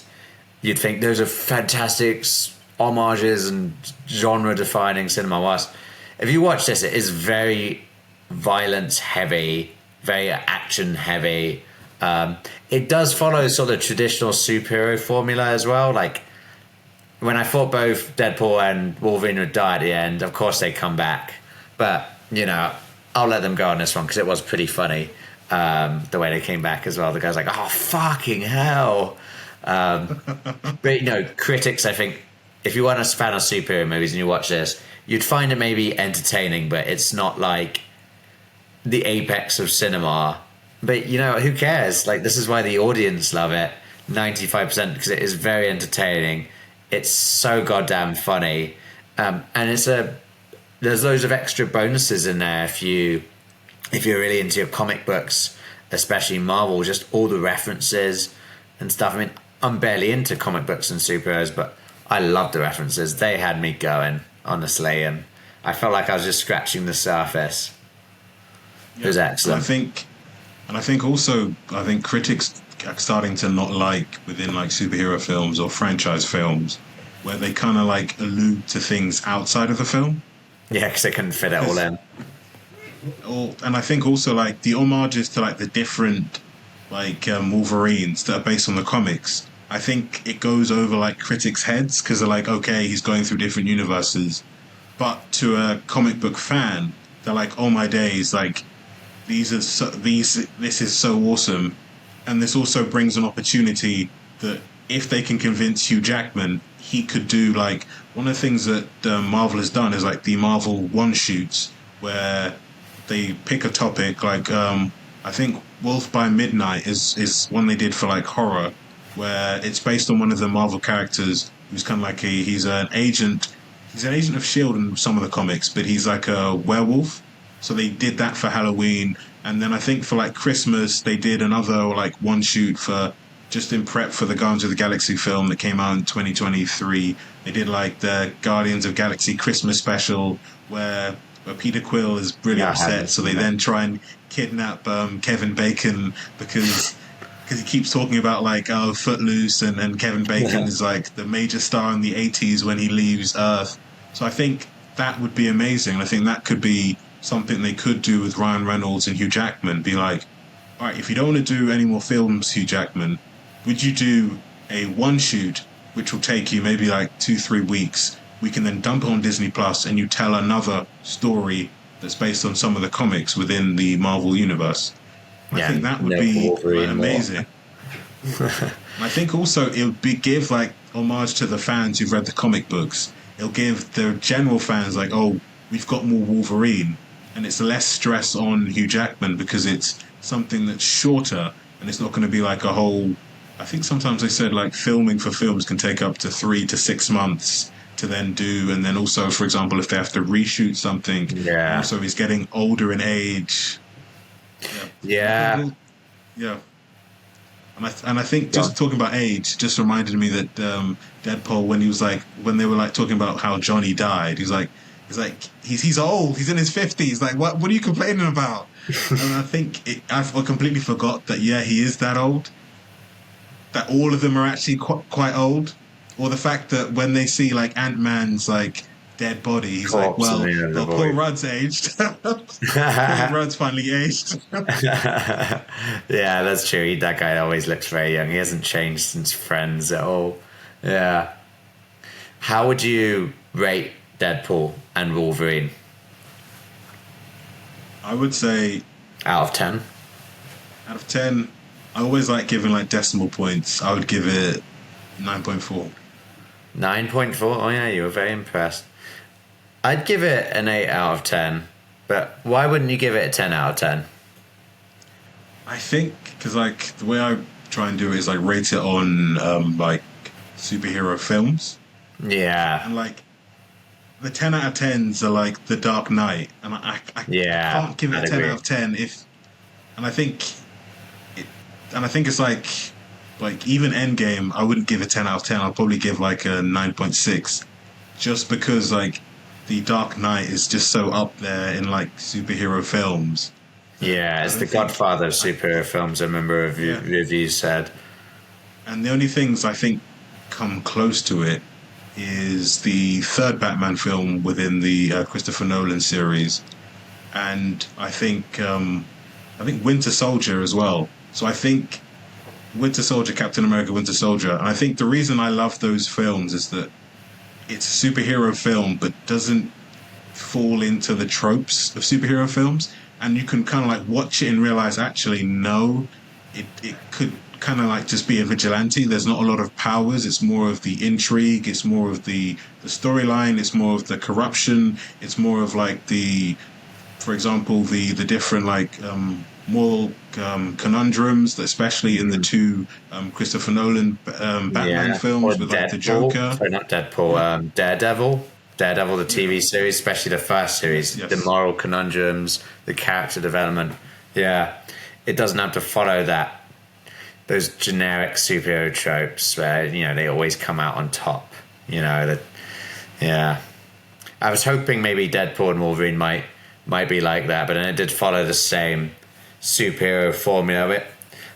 you'd think those are fantastic homages and genre-defining cinema. Whilst if you watch this, it is very violence-heavy, very action-heavy. It does follow sort of traditional superhero formula as well. Like, when I thought both Deadpool and Wolverine would die at the end, of course they come back. But, you know, I'll let them go on this one because it was pretty funny, the way they came back as well. The guy's like, oh, fucking hell. But, you know, critics, I think, if you weren't a fan of superhero movies and you watch this, you'd find it maybe entertaining, but it's not like the apex of cinema. But, you know, who cares? Like, this is why the audience love it, 95%, because it is very entertaining. It's so goddamn funny. And there's loads of extra bonuses in there if you're really into your comic books, especially Marvel, just all the references and stuff. I mean, I'm barely into comic books and superheroes, but I love the references. They had me going, honestly, and I felt like I was just scratching the surface. It was excellent. And I think critics are starting to not like, within like superhero films or franchise films, where they kind of like allude to things outside of the film. Yeah, because they couldn't fit it all in. And I think also like the homages to like the different like Wolverines that are based on the comics. I think it goes over like critics' heads because they're like, okay, he's going through different universes. But to a comic book fan, they're like, oh my days, like this is so awesome. And this also brings an opportunity that if they can convince Hugh Jackman, he could do like one of the things that Marvel has done is like the Marvel one-shoots where they pick a topic like I think Wolf by Midnight is one they did for like horror, where it's based on one of the Marvel characters who's kind of like he's an agent. He's an agent of Shield in some of the comics, but he's like a werewolf. So they did that for Halloween, and then I think for like Christmas they did another like one shoot for just in prep for the Guardians of the Galaxy film that came out in 2023. They did like the Guardians of Galaxy Christmas special where Peter Quill is really upset, so they then try and kidnap Kevin Bacon because he keeps talking about like Footloose and Kevin Bacon is like the major star in the 80s when he leaves Earth. So I think that would be amazing. I think that could be something they could do with Ryan Reynolds and Hugh Jackman. Be like, all right, if you don't want to do any more films, Hugh Jackman, would you do a one shoot which will take you maybe like 2-3 weeks? We can then dump it on Disney Plus and you tell another story that's based on some of the comics within the Marvel universe. I think that would be amazing. I think also it would give like homage to the fans who've read the comic books. It'll give the general fans like, oh, we've got more Wolverine, and it's less stress on Hugh Jackman because it's something that's shorter and it's not going to be like a whole. I think sometimes they said like filming for films can take up to 3 to 6 months to then do, and then also, for example, if they have to reshoot something, also he's getting older in age. Yeah. And I think just talking about age just reminded me that Deadpool, when they were like talking about how Johnny died, he's old, he's in his 50s, like what are you complaining about? And I think I completely forgot that he is that old, that all of them are actually quite old, or the fact that when they see like Ant-Man's like dead body, he's like, well, Paul Rudd's aged. Paul Rudd's finally aged. Yeah, that's true. That guy always looks very young. He hasn't changed since Friends at all. Yeah. How would you rate Deadpool and Wolverine? I would say out of 10. Out of 10, I always like giving like decimal points. I would give it 9.4. 9.4? Oh yeah, you were very impressed. I'd give it an 8 out of 10, but why wouldn't you give it a 10 out of 10? I think because like the way I try and do it is like rate it on like superhero films. Yeah. And like the 10 out of 10s are like The Dark Knight, and I can't give it a 10 out of 10 and I think it's like even Endgame, I wouldn't give a 10 out of 10. I'll probably give like a 9.6, just because like The Dark Knight is just so up there in like superhero films. Yeah, it's the godfather of superhero films, I remember reviews said. And the only things I think come close to it is the third Batman film within the Christopher Nolan series, and I think Winter Soldier as well. So I think Winter Soldier, Captain America Winter Soldier, and I think the reason I love those films is that it's a superhero film but doesn't fall into the tropes of superhero films, and you can kind of like watch it and realize actually no, it could kind of like just be a vigilante. There's not a lot of powers. It's more of the intrigue, it's more of the storyline, it's more of the corruption, it's more of like for example the different like moral conundrums, especially in the two Christopher Nolan Batman films with like the Joker. Sorry, not Deadpool. Daredevil, the TV series, especially the first series. Yes. The moral conundrums, the character development. Yeah, it doesn't have to follow those generic superhero tropes where they always come out on top. I was hoping maybe Deadpool and Wolverine might be like that, but then it did follow the same superhero formula of it.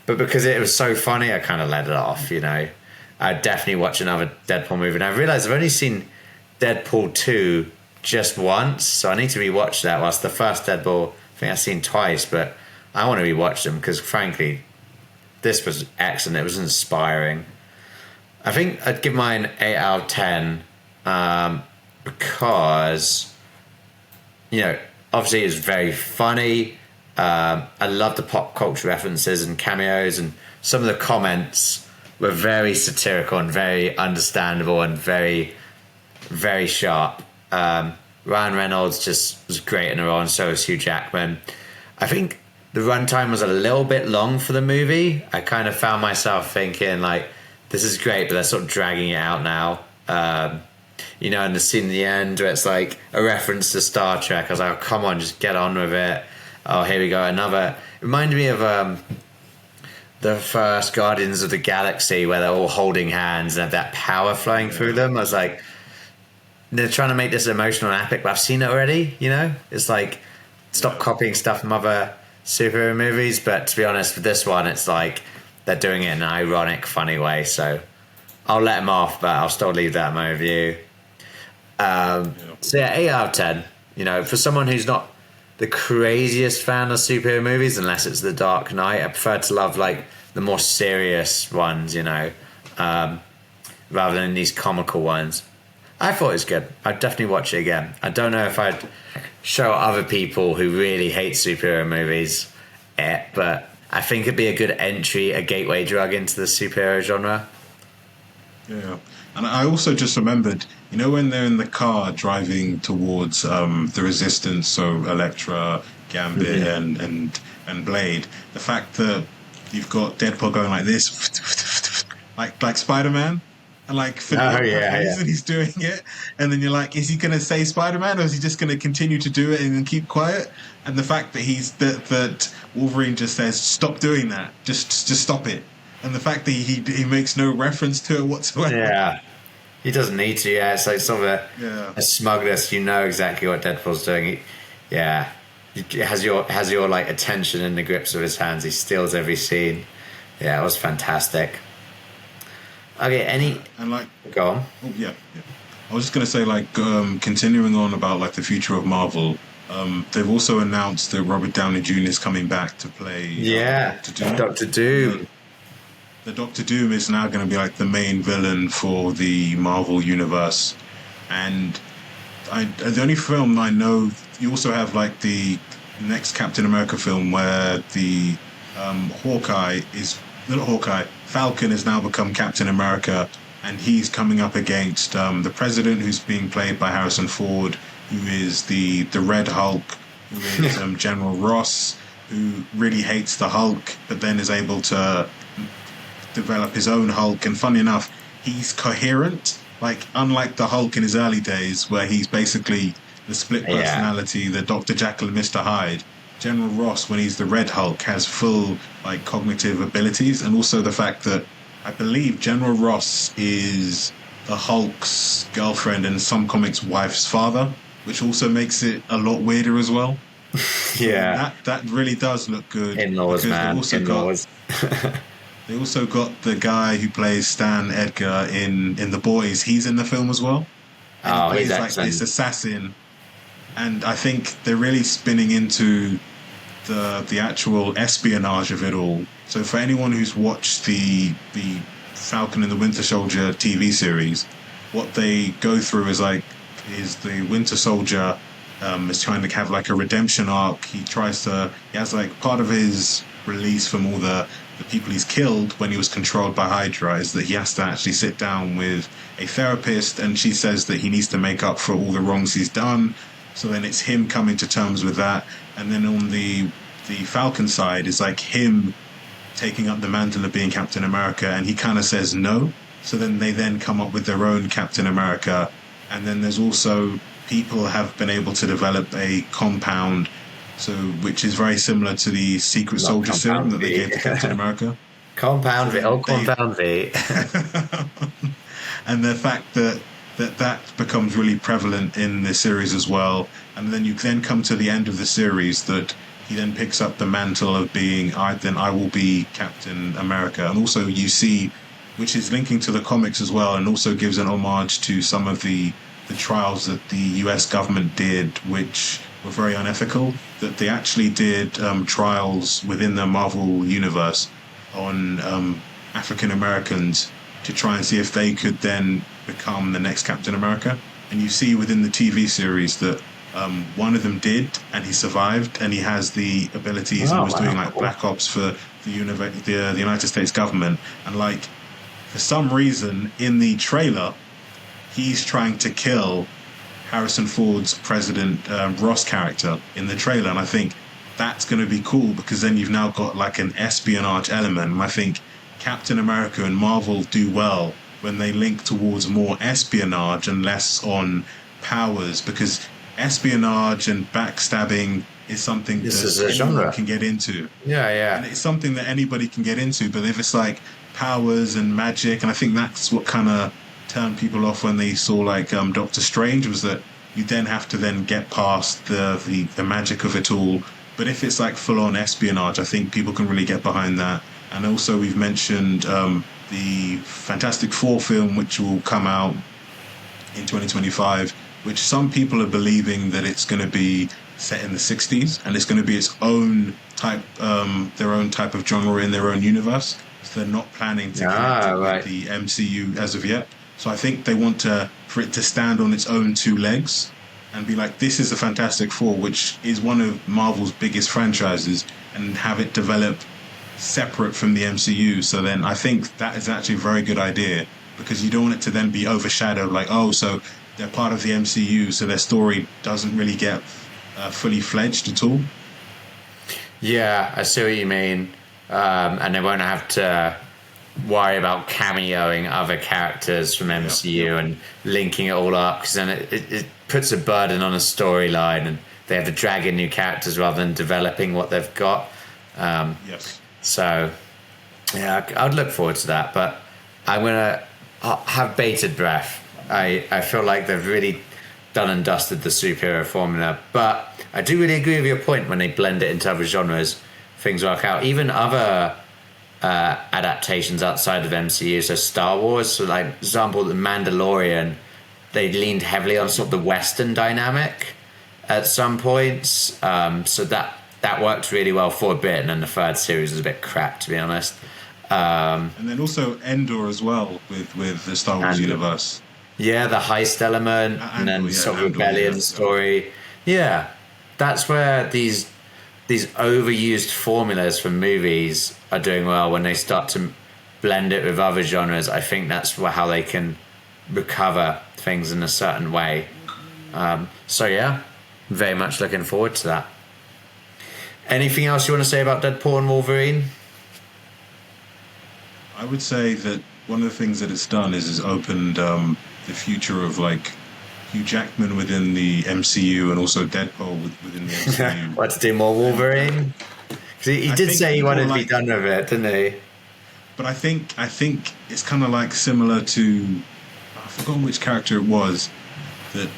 But because it was so funny, I kind of let it off. I'd definitely watch another Deadpool movie, and I realized I've only seen Deadpool 2 just once, so I need to rewatch that. Whilst the first Deadpool, I think I've seen twice, but I want to rewatch them because frankly this was excellent. It was inspiring. I think I'd give mine 8 out of 10 because obviously it's very funny. I love the pop culture references and cameos, and some of the comments were very satirical and very understandable and very, very sharp. Ryan Reynolds just was great in the role, and so was Hugh Jackman. I think the runtime was a little bit long for the movie. I kind of found myself thinking like this is great, but they're sort of dragging it out now. And the scene at the end where it's like a reference to Star Trek. I was like, oh, come on, just get on with it. Oh, here we go. It reminded me of the first Guardians of the Galaxy where they're all holding hands and have that power flowing through them. I was like, they're trying to make this emotional and epic, but I've seen it already, It's like, stop copying stuff from other superhero movies. But to be honest, with this one, it's like they're doing it in an ironic, funny way. So I'll let them off, but I'll still leave that in my review. So yeah, 8 out of 10. For someone who's not the craziest fan of superhero movies, unless it's The Dark Knight, I prefer to love like the more serious ones, rather than these comical ones. I thought it was good. I'd definitely watch it again. I don't know if I'd show other people who really hate superhero movies it, but I think it'd be a good entry, a gateway drug into the superhero genre. Yeah. And I also just remembered, when they're in the car driving towards the Resistance, so Elektra, Gambit, and Blade, the fact that you've got Deadpool going like this, like Spider-Man, and like and he's doing it, and then you're like, is he going to say Spider-Man, or is he just going to continue to do it and then keep quiet? And the fact that that Wolverine just says, stop doing that, just stop it. And the fact that he makes no reference to it whatsoever. Yeah. He doesn't need to, It's like sort of a smugness. You know exactly what Deadpool's doing. He has your like attention in the grips of his hands. He steals every scene. Yeah, it was fantastic. Okay, go on. Oh, yeah. I was just going to say, like, continuing on about like the future of Marvel. They've also announced that Robert Downey Jr. is coming back to play Doctor Doom. The Doctor Doom is now going to be like the main villain for the Marvel universe, and the only film I know, you also have like the next Captain America film where the Falcon has now become Captain America, and he's coming up against the President, who's being played by Harrison Ford, who is the Red Hulk, who is General Ross, who really hates the Hulk, but then is able to develop his own Hulk. And funny enough, he's coherent, like unlike the Hulk in his early days where he's basically the split personality, the Dr. Jekyll and Mr. Hyde. General Ross, when he's the Red Hulk, has full like cognitive abilities, and also the fact that I believe General Ross is the Hulk's girlfriend and some comics' wife's father, which also makes it a lot weirder as well. Yeah, that really does look good. In-laws, man. In-laws. They also got the guy who plays Stan Edgar in The Boys. He's in the film as well. And he plays like this assassin. And I think they're really spinning into the actual espionage of it all. So for anyone who's watched the Falcon and the Winter Soldier TV series, what they go through is the Winter Soldier is trying to have like a redemption arc. He has like part of his release from all the people he's killed when he was controlled by Hydra is that he has to actually sit down with a therapist, and she says that he needs to make up for all the wrongs he's done. So then it's him coming to terms with that. And then on the Falcon side is like him taking up the mantle of being Captain America, and he kind of says no. So then they come up with their own Captain America. And then there's also people have been able to develop a compound, which is very similar to the secret soldier serum that they gave to Captain America. Compound V. And the fact that becomes really prevalent in the series as well. And then you come to the end of the series that he then picks up the mantle of being, I will be Captain America. And also you see, which is linking to the comics as well, and also gives an homage to some of the trials that the US government did, which were very unethical, that they actually did trials within the Marvel universe on African Americans to try and see if they could then become the next Captain America. And you see within the TV series that one of them did, and he survived, and he has the abilities and was doing like black ops for the United States government. And like for some reason in the trailer, he's trying to kill Harrison Ford's President Ross character in the trailer, and I think that's going to be cool because then you've now got like an espionage element. And I think Captain America and Marvel do well when they link towards more espionage and less on powers, because espionage and backstabbing is something This is that a anyone genre. can get into. Yeah, And yeah. it's something that anybody can get into, but if it's like powers and magic, and I think that's what kind of turned people off when they saw like Doctor Strange, was that you then have to then get past the magic of it all. But if it's like full on espionage, I think people can really get behind that. And also we've mentioned the Fantastic Four film, which will come out in 2025, which some people are believing that it's going to be set in the 60s and it's going to be its own type, their own type of genre in their own universe. So they're not planning to connect it Right. with the MCU as of yet. So I think they want for it to stand on its own two legs and be like, this is the Fantastic Four, which is one of Marvel's biggest franchises, and have it develop separate from the MCU. So then I think that is actually a very good idea, because you don't want it to then be overshadowed, like, oh, so they're part of the MCU, so their story doesn't really get fully fledged at all. Yeah, I see what you mean. And they won't have to worry about cameoing other characters from MCU and linking it all up, because then it puts a burden on a storyline, and they have to drag in new characters rather than developing what they've got. Yes. So, yeah, I'd look forward to that, but I'm going to have bated breath. I feel like they've really done and dusted the superhero formula, but I do really agree with your point. When they blend it into other genres, things work out. Even other adaptations outside of MCU, so Star Wars, so like example, The Mandalorian, they leaned heavily on sort of the Western dynamic at some points, so that worked really well for a bit, and then the third series was a bit crap, to be honest. And then also Endor as well with the Star Wars Andor. universe. Yeah, the heist element, and then Andor, yeah, sort of Andor, rebellion yeah. story. Yeah, that's where these overused formulas from movies are doing well when they start to blend it with other genres. I think that's how they can recover things in a certain way. So yeah, very much looking forward to that. Anything else you want to say about Deadpool and Wolverine? I would say that one of the things that it's done is it's opened the future of like Hugh Jackman within the MCU, and also Deadpool within the MCU. Want to do more Wolverine? 'Cause he I did think say he people wanted to be like- done with it, didn't he? But I think it's kind of like similar to, I've forgotten which character it was, that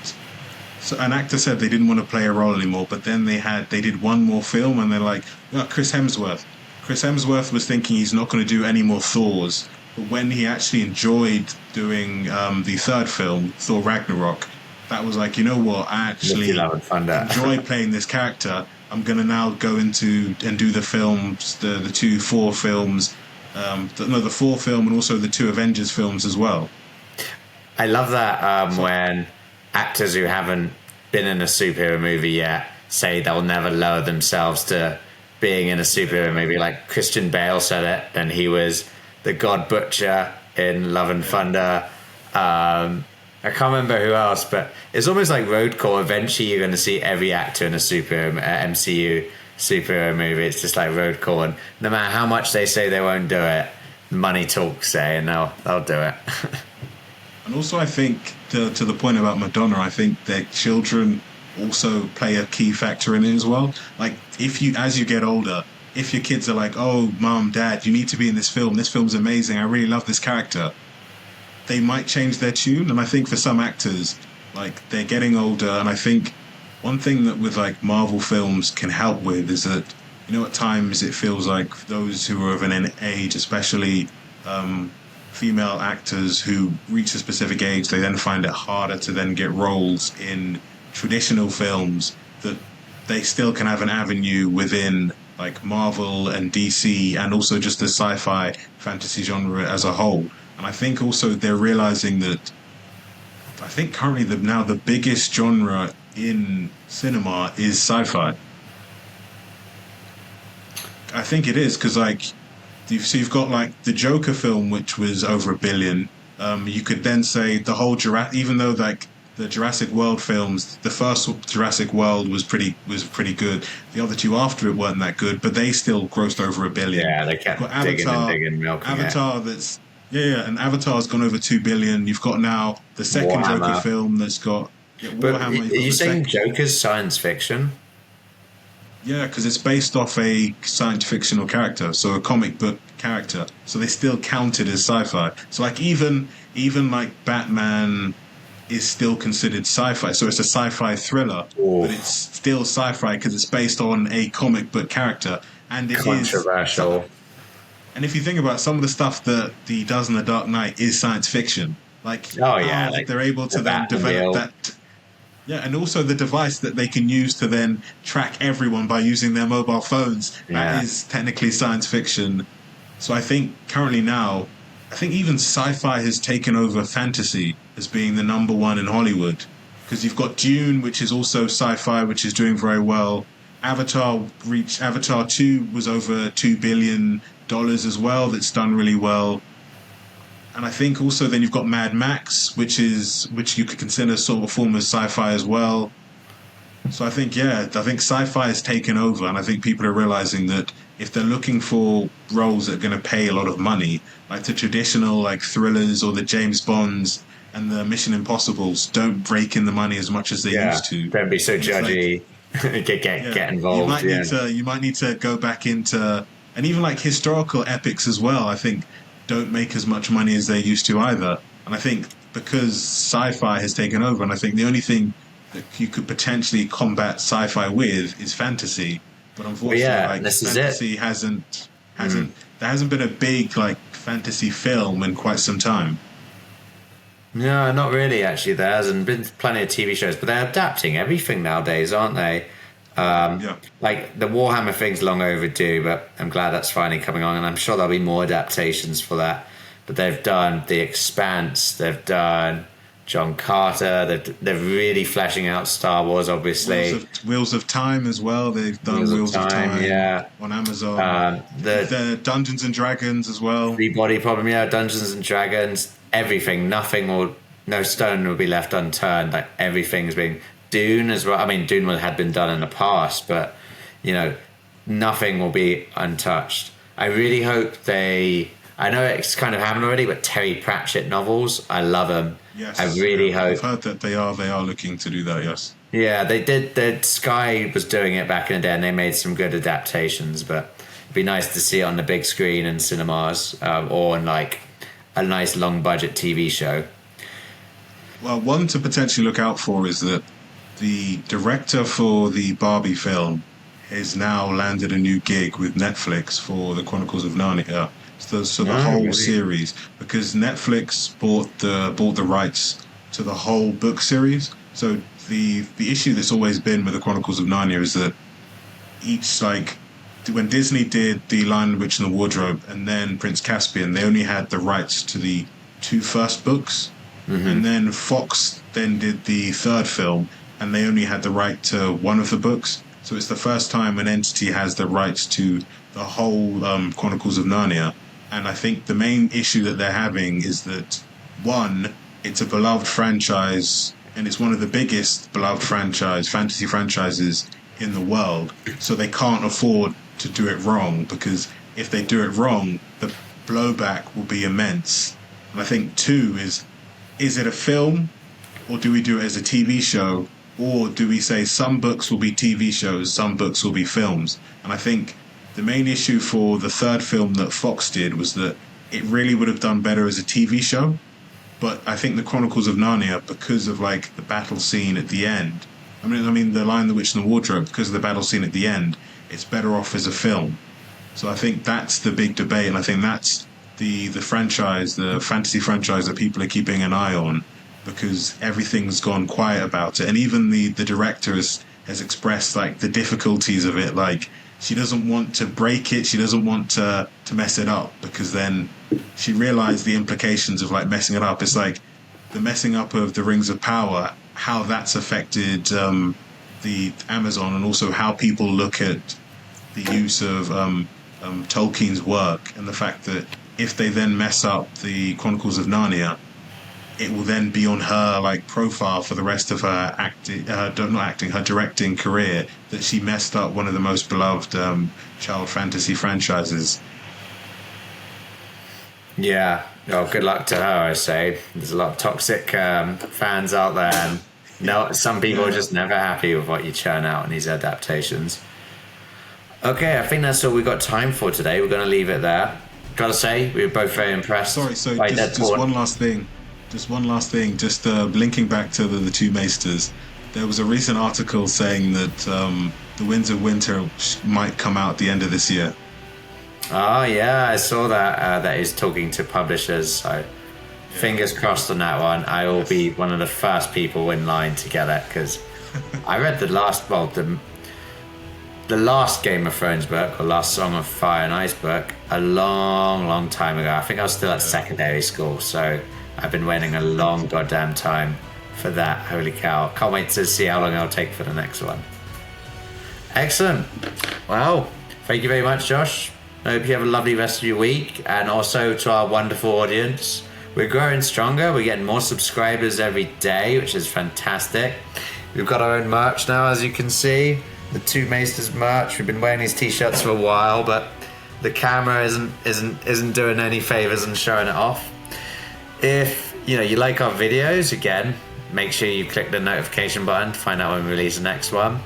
so an actor said they didn't want to play a role anymore, but then they did one more film, and they're like, oh, Chris Hemsworth. Chris Hemsworth was thinking he's not going to do any more Thors, but when he actually enjoyed doing the third film, Thor Ragnarok, that was like, you know what, I actually Love and Thunder. enjoy playing this character. I'm going to now go into and do the films, the two Thor films, the Thor film, and also the two Avengers films as well. I love that when actors who haven't been in a superhero movie yet say they'll never lower themselves to being in a superhero movie. Like Christian Bale said it, and he was the God Butcher in Love and Thunder. I can't remember who else, but it's almost like road call. Eventually, you're going to see every actor in a MCU superhero movie. It's just like road call, and no matter how much they say they won't do it, money talks, and they'll do it. And also, I think to the point about Madonna, I think their children also play a key factor in it as well. Like, as you get older, if your kids are like, "Oh, mom, dad, you need to be in this film. This film's amazing. I really love this character," they might change their tune. And I think for some actors, like, they're getting older, and I think one thing that with like Marvel films can help with is that, you know, at times it feels like those who are of an age, especially female actors who reach a specific age, they then find it harder to then get roles in traditional films, that they still can have an avenue within like Marvel and DC, and also just the sci-fi fantasy genre as a whole. And I think also they're realizing that, I think currently now the biggest genre in cinema is sci-fi. I think it is, because like, you've got like the Joker film, which was over $1 billion. You could then say the whole Jurassic, even though like the Jurassic World films, the first Jurassic World was pretty good. The other two after it weren't that good, but they still grossed over $1 billion. Yeah, they kept You've got digging and Avatar, digging, milking it. Avatar that's and Avatar's gone over $2 billion. You've got now the second Warhammer. Joker film that's got But Warhammer. are you saying Joker's science fiction? Yeah, because it's based off a science fictional character, so a comic book character. So they still count it as sci-fi. So like even like Batman is still considered sci-fi. So it's a sci-fi thriller, but it's still sci-fi because it's based on a comic book character, and it controversial. And if you think about some of the stuff that he does in The Dark Knight is science fiction, like like they're able to then develop that. Yeah, and also the device that they can use to then track everyone by using their mobile phones. That is technically science fiction. So I think currently now, I think even sci-fi has taken over fantasy as being the number one in Hollywood. Because you've got Dune, which is also sci-fi, which is doing very well. Avatar 2 was over $2 billion as well. That's done really well. And I think also then you've got Mad Max, which you could consider sort of a form of sci-fi as well. So I think sci-fi has taken over, and I think people are realizing that if they're looking for roles that are going to pay a lot of money, like the traditional like thrillers or the James Bonds and the Mission Impossibles don't break in the money as much as they used to. Don't be so judgy. Like, get involved. You might need to go back into, and even like historical epics as well, I think don't make as much money as they used to either. And I think because sci-fi has taken over, and I think the only thing that you could potentially combat sci-fi with is fantasy. But unfortunately, fantasy hasn't there hasn't been a big like fantasy film in quite some time. No, not really. Actually, there hasn't been plenty of TV shows, but they're adapting everything nowadays, aren't they? Like the Warhammer thing's long overdue, but I'm glad that's finally coming on, and I'm sure there'll be more adaptations for that. But they've done The Expanse, they've done John Carter, they're really fleshing out Star Wars, obviously. Wheels of Time as well. They've done Wheels of Time on Amazon. The Dungeons and Dragons as well. Three Body Problem, Dungeons and Dragons, everything. No stone will be left unturned. Like everything's being. Dune as well. I mean, Dune had been done in the past, but nothing will be untouched. I really hope I know it's kind of happened already, but Terry Pratchett novels, I love them. Yes, I really hope. I've heard that they are looking to do that. Yes. Yeah, they did. Sky was doing it back in the day, and they made some good adaptations. But it'd be nice to see it on the big screen in cinemas, or in like a nice long budget TV show. Well, one to potentially look out for is that the director for the Barbie film has now landed a new gig with Netflix for the Chronicles of Narnia. So the whole series, because Netflix bought the rights to the whole book series. So the issue that's always been with the Chronicles of Narnia is that when Disney did The Lion, the Witch and the Wardrobe and then Prince Caspian, they only had the rights to the two first books. Mm-hmm. And then Fox then did the third film, and they only had the right to one of the books. So it's the first time an entity has the rights to the whole Chronicles of Narnia. And I think the main issue that they're having is that, one, it's a beloved franchise, and it's one of the biggest beloved fantasy franchises in the world. So they can't afford to do it wrong, because if they do it wrong, the blowback will be immense. And I think, two, is it a film, or do we do it as a TV show? Or do we say some books will be TV shows, some books will be films? And I think the main issue for the third film that Fox did was that it really would have done better as a TV show. But I think the Chronicles of Narnia, because of like the battle scene at the end, I mean The Lion, the Witch and the Wardrobe, because of the battle scene at the end, it's better off as a film. So I think that's the big debate, and I think that's the franchise, the fantasy franchise that people are keeping an eye on, because everything's gone quiet about it. And even the director has expressed like the difficulties of it. Like, she doesn't want to break it, she doesn't want to mess it up, because then she realized the implications of like messing it up. It's like the messing up of the Rings of Power, how that's affected the Amazon, and also how people look at the use of Tolkien's work, and the fact that if they then mess up the Chronicles of Narnia, it will then be on her like profile for the rest of her her directing career that she messed up one of the most beloved child fantasy franchises. Yeah. Oh, good luck to her, I say. There's a lot of toxic fans out there. And no, some people are just never happy with what you churn out in these adaptations. Okay, I think that's all we've got time for today. We're going to leave it there. Gotta say, we were both very impressed. Sorry, so by just one last thing. Just linking back to the Two Maesters. There was a recent article saying that The Winds of Winter might come out at the end of this year. Oh, yeah, I saw that. That he's talking to publishers. So fingers crossed on that one. I will be one of the first people in line to get it, because I read the last Game of Thrones book, or last Song of Fire and Ice book, a long time ago. I think I was still at secondary school, so I've been waiting a long goddamn time for that. Holy cow. Can't wait to see how long it'll take for the next one. Excellent. Well, thank you very much, Josh. I hope you have a lovely rest of your week. And also to our wonderful audience, we're growing stronger. We're getting more subscribers every day, which is fantastic. We've got our own merch now, as you can see. The Two Maesters merch. We've been wearing these t-shirts for a while, but the camera isn't doing any favors and showing it off. If you like our videos, again, make sure you click the notification button to find out when we release the next one.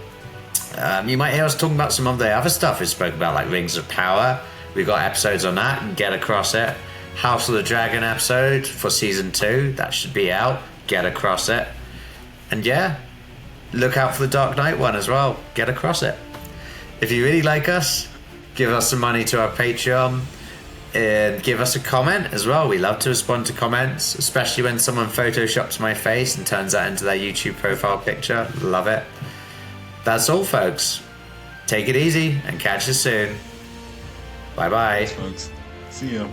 You might hear us talking about some of the other stuff we spoke about, like Rings of Power. We've got episodes on that, and get across it. House of the Dragon episode for season 2, that should be out. Get across it. And yeah, look out for the Dark Knight one as well. Get across it. If you really like us, give us some money to our Patreon, and give us a comment as well. We love to respond to comments, especially when someone photoshops my face and turns that into their YouTube profile picture. Love it. That's all, folks. Take it easy and catch you soon. Bye bye. Thanks, folks. See ya.